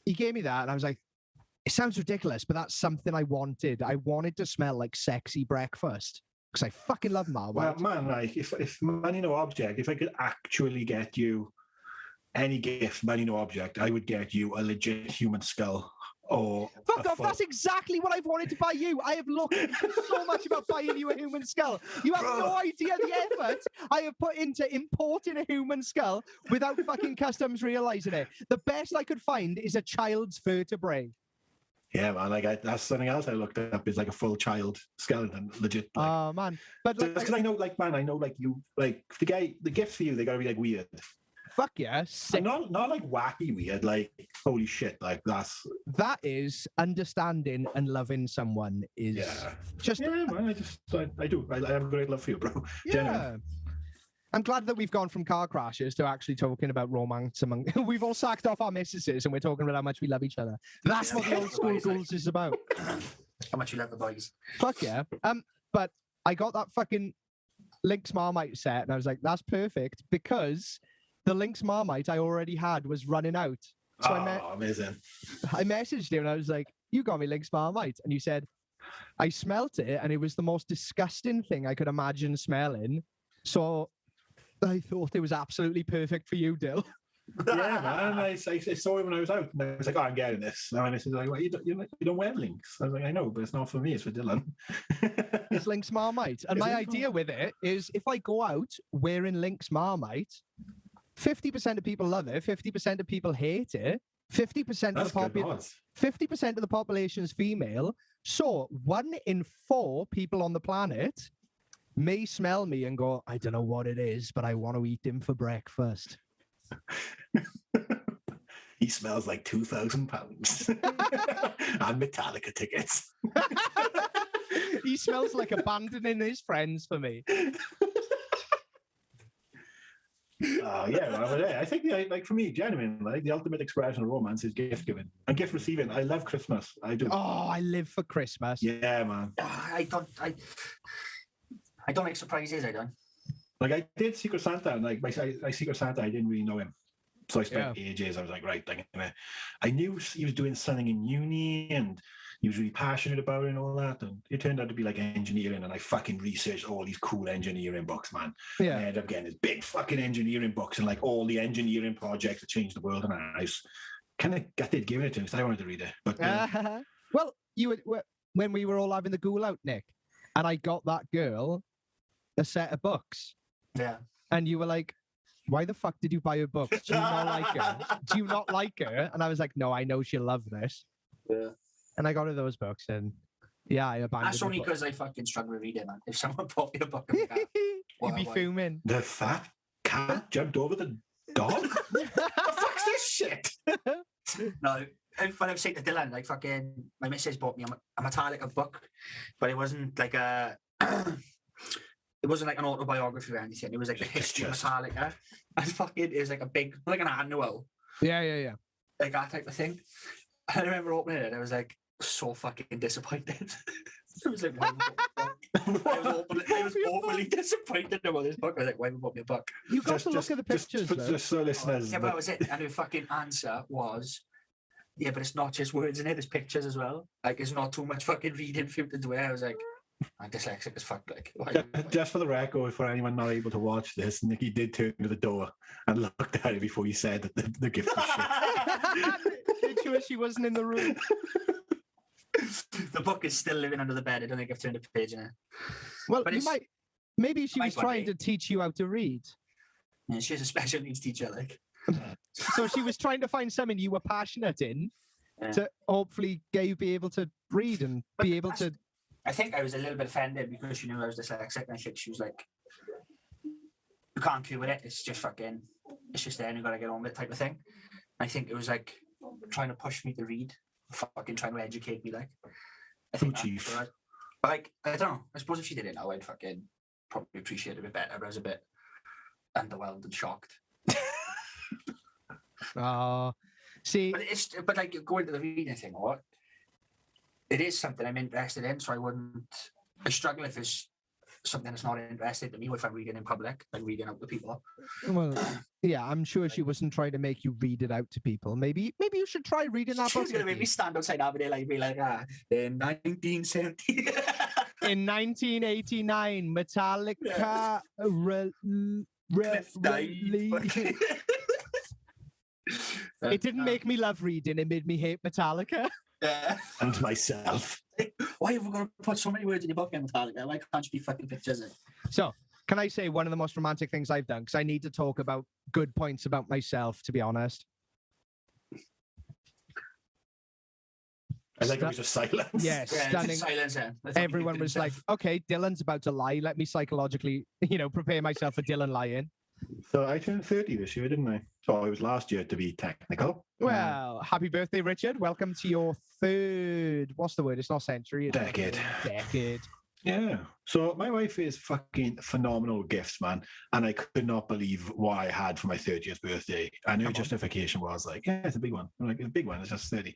he gave me that, and I was like, it sounds ridiculous, but that's something I wanted. I wanted to smell like sexy breakfast because I fucking love Marmite. Well, man, like if money no object, if I could actually get you any gift, money no object, I would get you a legit human skull. Or fuck off! That's exactly what I've wanted to buy you. I have looked so much about buying you a human skull. You have no idea the effort I have put into importing a human skull without fucking customs realizing it. The best I could find is a child's vertebrae. Yeah, man. Like that's something else I looked up is like a full child skeleton, legit. Like, oh man, but like, because I know, like, man, I know, like you, like the gifts for you, they gotta be like weird. Fuck yeah, sick. Not like wacky weird, like holy shit, like that is understanding and loving someone is just man. I do. I have a great love for you, bro. Yeah. Genuine. I'm glad that we've gone from car crashes to actually talking about romance among. We've all sacked off our missuses and we're talking about how much we love each other. That's what the old school rules is about. How much you love the boys. Fuck yeah. But I got that fucking Lynx Marmite set and I was like, that's perfect because the Lynx Marmite I already had was running out. So amazing. I messaged you and I was like, you got me Lynx Marmite. And you said, I smelt it and it was the most disgusting thing I could imagine smelling. So I thought it was absolutely perfect for you, Dill. Yeah, man. I saw it when I was out, and I was like, "Oh, I'm getting this." And my missus was like, "Well, you don't wear Lynx." I was like, "I know, but it's not for me. It's for Dylan." It's Lynx Marmite, and my idea with it is, if I go out wearing Lynx Marmite, 50% of people love it, 50% of people hate it, 50% of That's the good population. odds. 50% of the population is female. So 1 in 4 people on the planet may smell me and go, I don't know what it is, but I want to eat him for breakfast. He smells like £2,000 and Metallica tickets. He smells like abandoning his friends for me. Yeah, well, yeah, I think like for me, genuine, like the ultimate expression of romance is gift giving and gift receiving. I love Christmas. I do. Oh, I live for Christmas. Yeah, man. I don't make surprises. I don't. Like I did Secret Santa, and like I Secret Santa, I didn't really know him, so I spent ages. I was like, right, like, I knew he was doing something in uni, and he was really passionate about it and all that. And it turned out to be like engineering, and I fucking researched all these cool engineering books, man. Yeah. And I ended up getting this big fucking engineering books and like all the engineering projects that changed the world. And I was kind of gutted giving it to him because I wanted to read it. But well, when we were all having the ghoul out, Nick, and I got that girl a set of books. Yeah. And you were like, why the fuck did you buy her books? Do you not like her? Do you not like her? And I was like, no, I know she'll love this. Yeah. And I got her those books, and yeah, I abandoned. That's only because I fucking struggle with reading, man. If someone bought me a book, you'd be fuming. the fat cat jumped over the dog. What the fuck's this shit? No, when I've said to Dylan, like fucking, my missus bought me a Metallica book, but it wasn't like a. It wasn't like an autobiography or anything. It was like the history of Metallica. And fucking, it was like a big, like an annual. Yeah. Like that type of thing. I remember opening it and I was like so fucking disappointed. I was like, why I was overly disappointed about this book. I was like, why would you bought me a book? You got to look at the pictures, just so listeners. Yeah, but that was it. And her fucking answer was, yeah, but it's not just words in it, there's pictures as well. Like, it's not too much fucking reading for you to do it. I was like, I'm dyslexic as fuck. Like, why? Just for the record, for anyone not able to watch this, Nicky did turn to the door and looked at it before he said that the gift was shit. Made sure she wasn't in the room. The book is still living under the bed. I don't think I've turned a page in it. Well, But maybe she was trying to teach you how to read. Yeah, she's a special needs teacher, like. So she was trying to find something you were passionate in to hopefully get you be able to read and be able to. I think I was a little bit offended because she knew I was dyslexic, and I think she was like, "You can't cure it. It's just fucking. It's just there, and you gotta get on with it," type of thing. I think it was like trying to push me to read, fucking trying to educate me, like. I think chief. But like, I don't know. I suppose if she did it now, I'd fucking probably appreciate it a bit better. But I was a bit underwhelmed and shocked. See, but like going to the reading thing, or what? It is something I'm interested in, so I struggle if it's something that's not interested to me if I'm reading in public, like reading out to people. Well, yeah, I'm sure she wasn't trying to make you read it out to people. Maybe you should try reading that She book. was going to make me stand outside Aberdeen and be like, in 1970. In 1989, Metallica It didn't make me love reading, it made me hate Metallica. Yeah. And myself. Why have we got to put so many words in your book in Metallica? Why can't you be fucking pictures in? So, can I say one of the most romantic things I've done? Because I need to talk about good points about myself, to be honest. I think it was just silence. Yes, Yeah, stunning. silence. Everyone was like, okay, Dylan's about to lie. Let me psychologically, prepare myself for Dylan lying. So I turned 30 this year, didn't I? So it was last year to be technical. Well, happy birthday, Richard. Welcome to your third, what's the word? It's not century. It's Decade. Decade. Yeah. So my wife is fucking phenomenal gifts, man. And I could not believe what I had for my 30th birthday. And her justification was like, yeah, it's a big one. I'm like, it's a big one. It's just 30.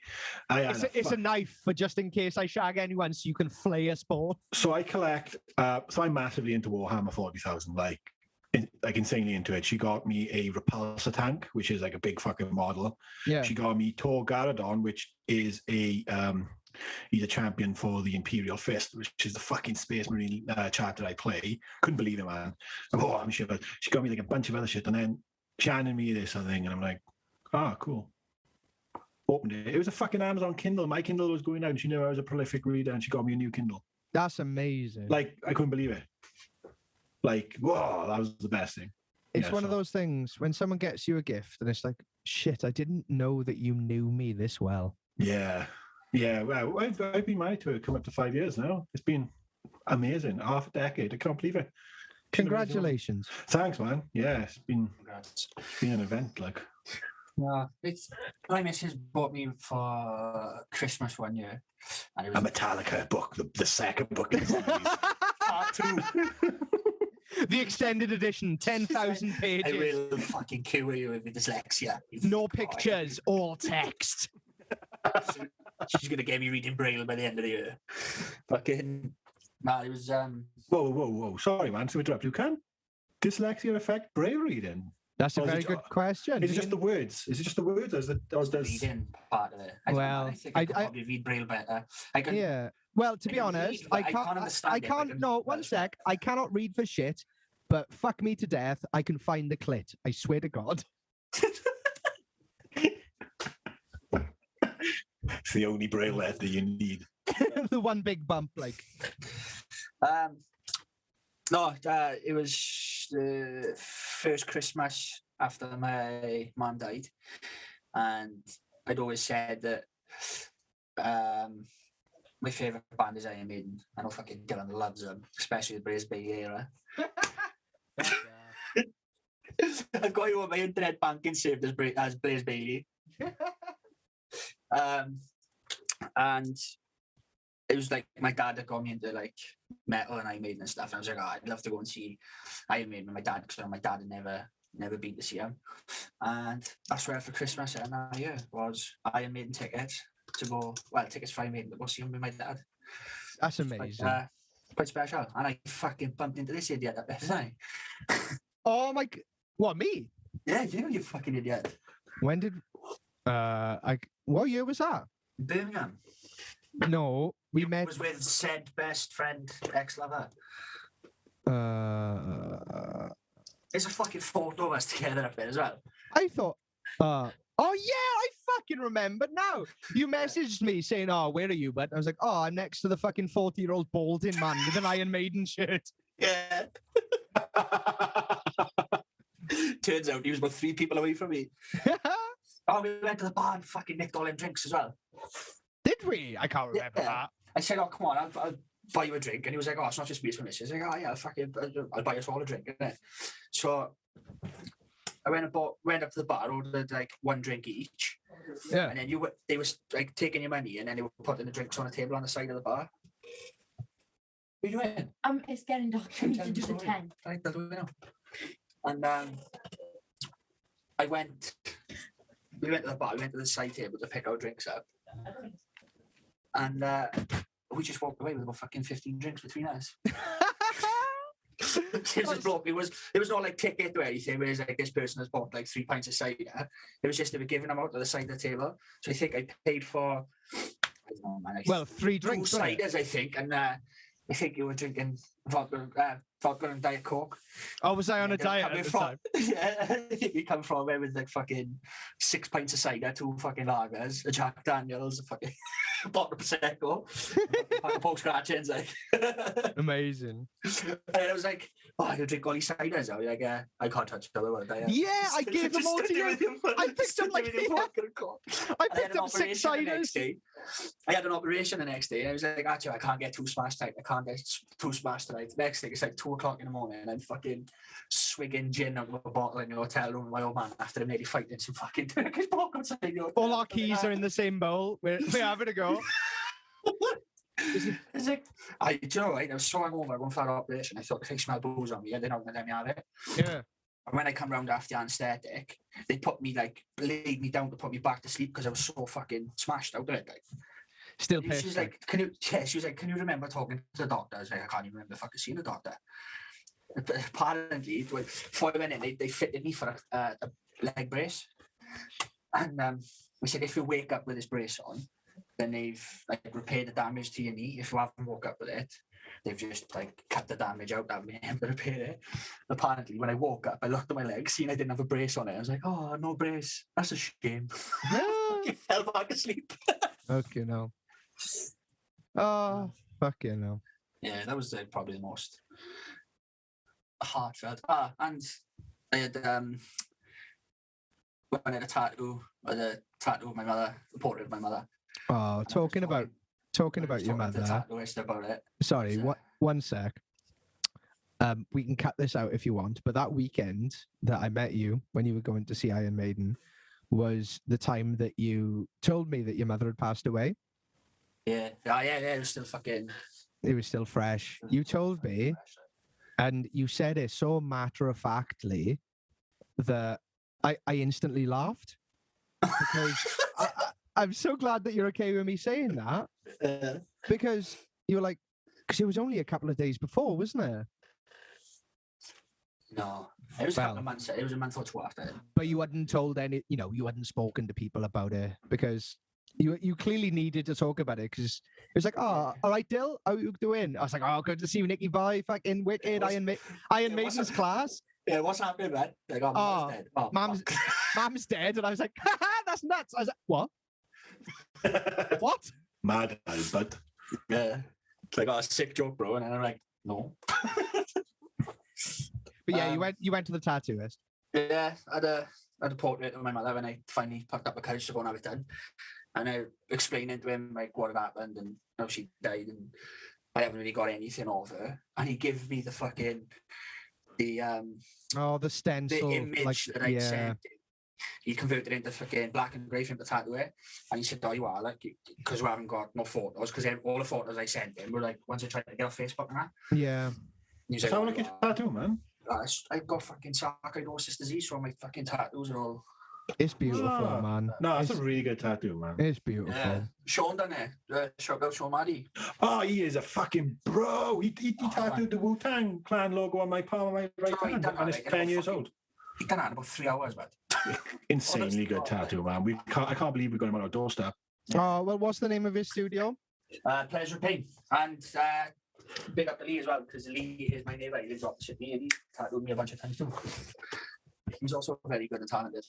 It's a knife for just in case I shag anyone so you can flay us both. So I collect, so I'm massively into Warhammer 40,000, like insanely into it. She got me a repulsor tank, which is like a big fucking model. Yeah. She got me Tor Garadon, which is he's a champion for the Imperial Fist, which is the fucking Space Marine character I play. Couldn't believe it, man. I'm sure. She got me like a bunch of other shit, and then she handed me this other thing, and I'm like, cool. Opened it. It was a fucking Amazon Kindle. My Kindle was going out, and she knew I was a prolific reader, and she got me a new Kindle. That's amazing. Like, I couldn't believe it. Like, whoa, that was the best thing. It's Yeah, one of so- those things when someone gets you a gift and it's like, shit, I didn't know that you knew me this well. Yeah. Yeah. Well, I've been married to her coming up to 5 years now. It's been amazing. Half a decade. I can't believe it. It's an amazing woman. Congratulations. Thanks, man. Yeah, it's been Congrats. an event. Like, No, it's my missus bought me for Christmas one year, and it a was Metallica book, the second book in the series. part two. The extended edition, 10,000 I pages. will fucking kill you with dyslexia. you No fucking pictures, all text. cock. She's gonna get me reading Braille by the end of the year. Fucking. No, it was Whoa. Sorry, man, to interrupt. You can dyslexia affect braille reading? That's a Or is very it good ju- question. Is it just the words? Is it just the words? Or is it, or does... reading part of it. I don't know, Well, I think I could probably read Braille better. I can, Yeah. Well, to I be can honest, read, but I I can't. can't understand I it, but I can't. can- No, one sec. I cannot read for shit. But fuck me to death, I can find the clit. I swear to God. It's the only braille letter you need. The one big bump, like. No, it was the first Christmas after my mum died, and I'd always said that my favourite band is Iron Maiden. I know fucking Dylan loves them, especially the Blaze Bailey era. I've got you on my internet banking saved as Blaze Bailey. And it was like my dad that got me into like metal and Iron Maiden and stuff. And I was like, oh, I'd love to go and see Iron Maiden with my dad because my dad had never been to see him. And that's where for Christmas and that year was Iron Maiden tickets tickets for Iron Maiden to go see him with my dad. That's amazing. Quite special. And I fucking bumped into this idiot up there, didn't I? Oh my. What, me? Yeah, you fucking idiot. When did. What year was that? Birmingham. No, we met. Was with said best friend, ex-lover. There's a fucking photo of us together up there as well. I thought. Oh yeah, I fucking remember now. You messaged me saying, "Oh, where are you?" But I was like, "Oh, I'm next to the fucking 40-year-old balding man with an Iron Maiden shirt." Yeah. Turns out he was about 3 people away from me. Oh, we went to the bar and fucking nicked all them drinks as well. Did we? I can't remember Yeah. that. I said, "Oh, come on, I'll buy you a drink." And he was like, "Oh, it's not just me, it's for me." He's like, "Oh, yeah, I'll buy us all a drink." Innit? So I went up to the bar, ordered like 1 drink each. Yeah. And then they was like taking your money and then they were putting the drinks on a table on the side of the bar. What are you doing? It's getting dark. I need to do the 10. Right, I'll do it now. And we went to the bar, we went to the side table to pick our drinks up. And we just walked away with about fucking 15 drinks between us. It was broke. It was not like ticket or anything, whereas like this person has bought like 3 pints of cider. It was just they were giving them out to the side of the table. So I think I paid for I don't know, man, like 3 2 drinks. wasn't it? ciders, I think, and I think you were drinking vodka and Diet Coke. Oh, was I on a And diet coming at the from- time? Yeah, I think we come from there with like fucking 6 pints of cider, 2 fucking lagers, a Jack Daniels, a fucking bottle of Prosecco, fucking pork scratchings, like. Amazing. And I was like, "Oh, you drink all these ciders?" I was like, I can't touch the other one. Yeah, I gave them all to you. I picked up like I picked up 6 ciders. I had an operation the next day. And I was like, "Actually, I can't get too smashed tonight. I can't get too smashed tonight." Next thing, it's like 2:00 in the morning, and I'm fucking swigging gin out of a bottle in the hotel room with my old man after I'm nearly fighting some fucking Turkish bloke outside the hotel. All our keys are in the same bowl. We're having a go. It's like, do you know what? I was so hungover going for that operation. I thought if I smell booze on me, they don't let me have it. Yeah. And when I come round after the anaesthetic, they laid me down to put me back to sleep because I was so fucking smashed out of it. Like. Still She pissed. was like, "Can you remember talking to the doctor?" I was like, "I can't even remember fucking seeing the doctor." Apparently, before I went in, they fitted me for a leg brace. And we said, if you wake up with this brace on, then they've like repaired the damage to your knee. If you haven't woke up with it, they've just like cut the damage out that way and repair it. Apparently, when I woke up, I looked at my legs, seeing I didn't have a brace on it. I was like, "Oh, no brace. That's a shame." I fell back asleep. Okay, no. Oh, fucking no. Yeah, that was probably the most heartfelt. And I had when I had a tattoo, the tattoo of my mother, the portrait of my mother. Oh, talking about your mother. The tattooist about it. Sorry, So- one sec. We can cut this out if you want, but that weekend that I met you when you were going to see Iron Maiden was the time that you told me that your mother had passed away. Yeah, it was still fucking. It was still fresh. You told me, and you said it so matter-of-factly that I instantly laughed because I'm so glad that you're okay with me saying that, because you were like, because it was only a couple of days before, wasn't it? No, it was a couple of months. It was a month or two after. But you hadn't told any, you hadn't spoken to people about it because you clearly needed to talk about it because it was like, oh, all right, Dill, how you doing? I was like, oh, good to see you, Nicky. Bye, fucking wicked. Iron Maiden's class. Yeah, what's happening, man? Like, oh, Mum's dead. Oh, Mum's dead, and I was like, that's nuts. I was like, what? What? Mad as but Yeah, it's like, oh, sick joke, bro. And then I'm like, no. But yeah, you went to the tattooist. Yeah, I had a portrait of my mother when I finally packed up the couch to go and have it done. And I explaining to him like what had happened and how she died, and I haven't really got anything of her. And he gave me the fucking the stencil, the image like, that I sent him. He converted it into fucking black and grey from the tattoo it. And he said, oh, you are, like, because we haven't got no photos, because all the photos I sent him were like ones I tried to get off Facebook and that. Yeah. He's sound like a tattoo, man. I've got fucking sarcoidosis disease, so my fucking tattoos are all. It's beautiful, man. No, it's a really good tattoo, man. It's beautiful. Yeah. Sean done it. Shout out Sean Maddy. Oh, he is a fucking bro. He tattooed the Wu-Tang Clan logo on my palm of my right hand, and it's 10 years old. He done that in about 3 hours, man. Insanely good tattoo, man. I can't believe we got him on our doorstep. Oh, well, what's the name of his studio? Pleasure of Pain. And big up to Lee as well, because Lee is my neighbour. He lives opposite me and he's tattooed me a bunch of times too. He's also very good and talented.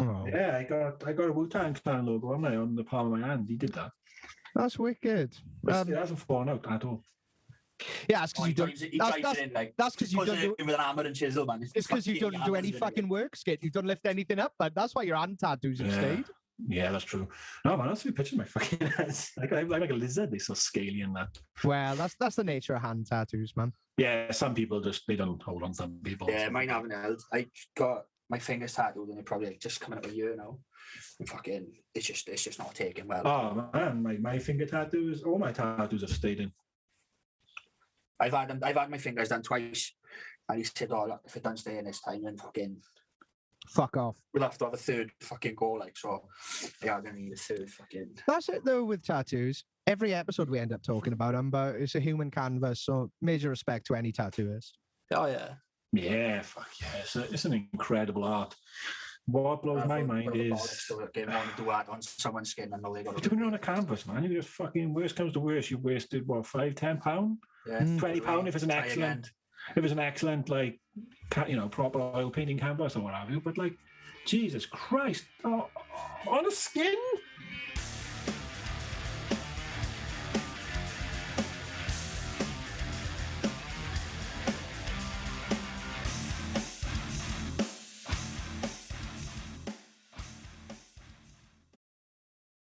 Oh. Yeah, I got a Wu-Tang Clan logo on the palm of my hand. He did that. That's wicked. It hasn't fallen out at all. Yeah, that's because you don't. That's because you don't do it with an hammer and chisel, man. It's because you don't do any fucking work, Skid. You don't lift anything up, but that's why your hand tattoos have stayed. Yeah, that's true. No, man, that's a picture of my fucking hands. I'm like a lizard. They're so scaly and that. Well, that's the nature of hand tattoos, man. Yeah, some people they don't hold on. Some people. Yeah, mine haven't held. I got my fingers tattooed and they're probably just coming up a year now. And fucking, it's just not taking well. Oh man, my finger tattoos. All my tattoos have stayed in. I've had my fingers done twice, and he said, "Oh, look, if it don't stay in this time, then fucking fuck off. We'll have to have a third fucking go." Like, so yeah, I'm gonna need a third fucking. That's it though with tattoos. Every episode we end up talking about them, but it's a human canvas, so major respect to any tattooist. Oh yeah. Yeah, fuck yeah! It's an incredible art. What blows my mind is getting on to do art on someone's skin and all they got. You're doing it on a canvas, man. You just fucking worst comes to worst, you wasted what, £5-10? Yeah, £20 if it's an excellent like proper oil painting canvas or what have you. But like, Jesus Christ, on a skin.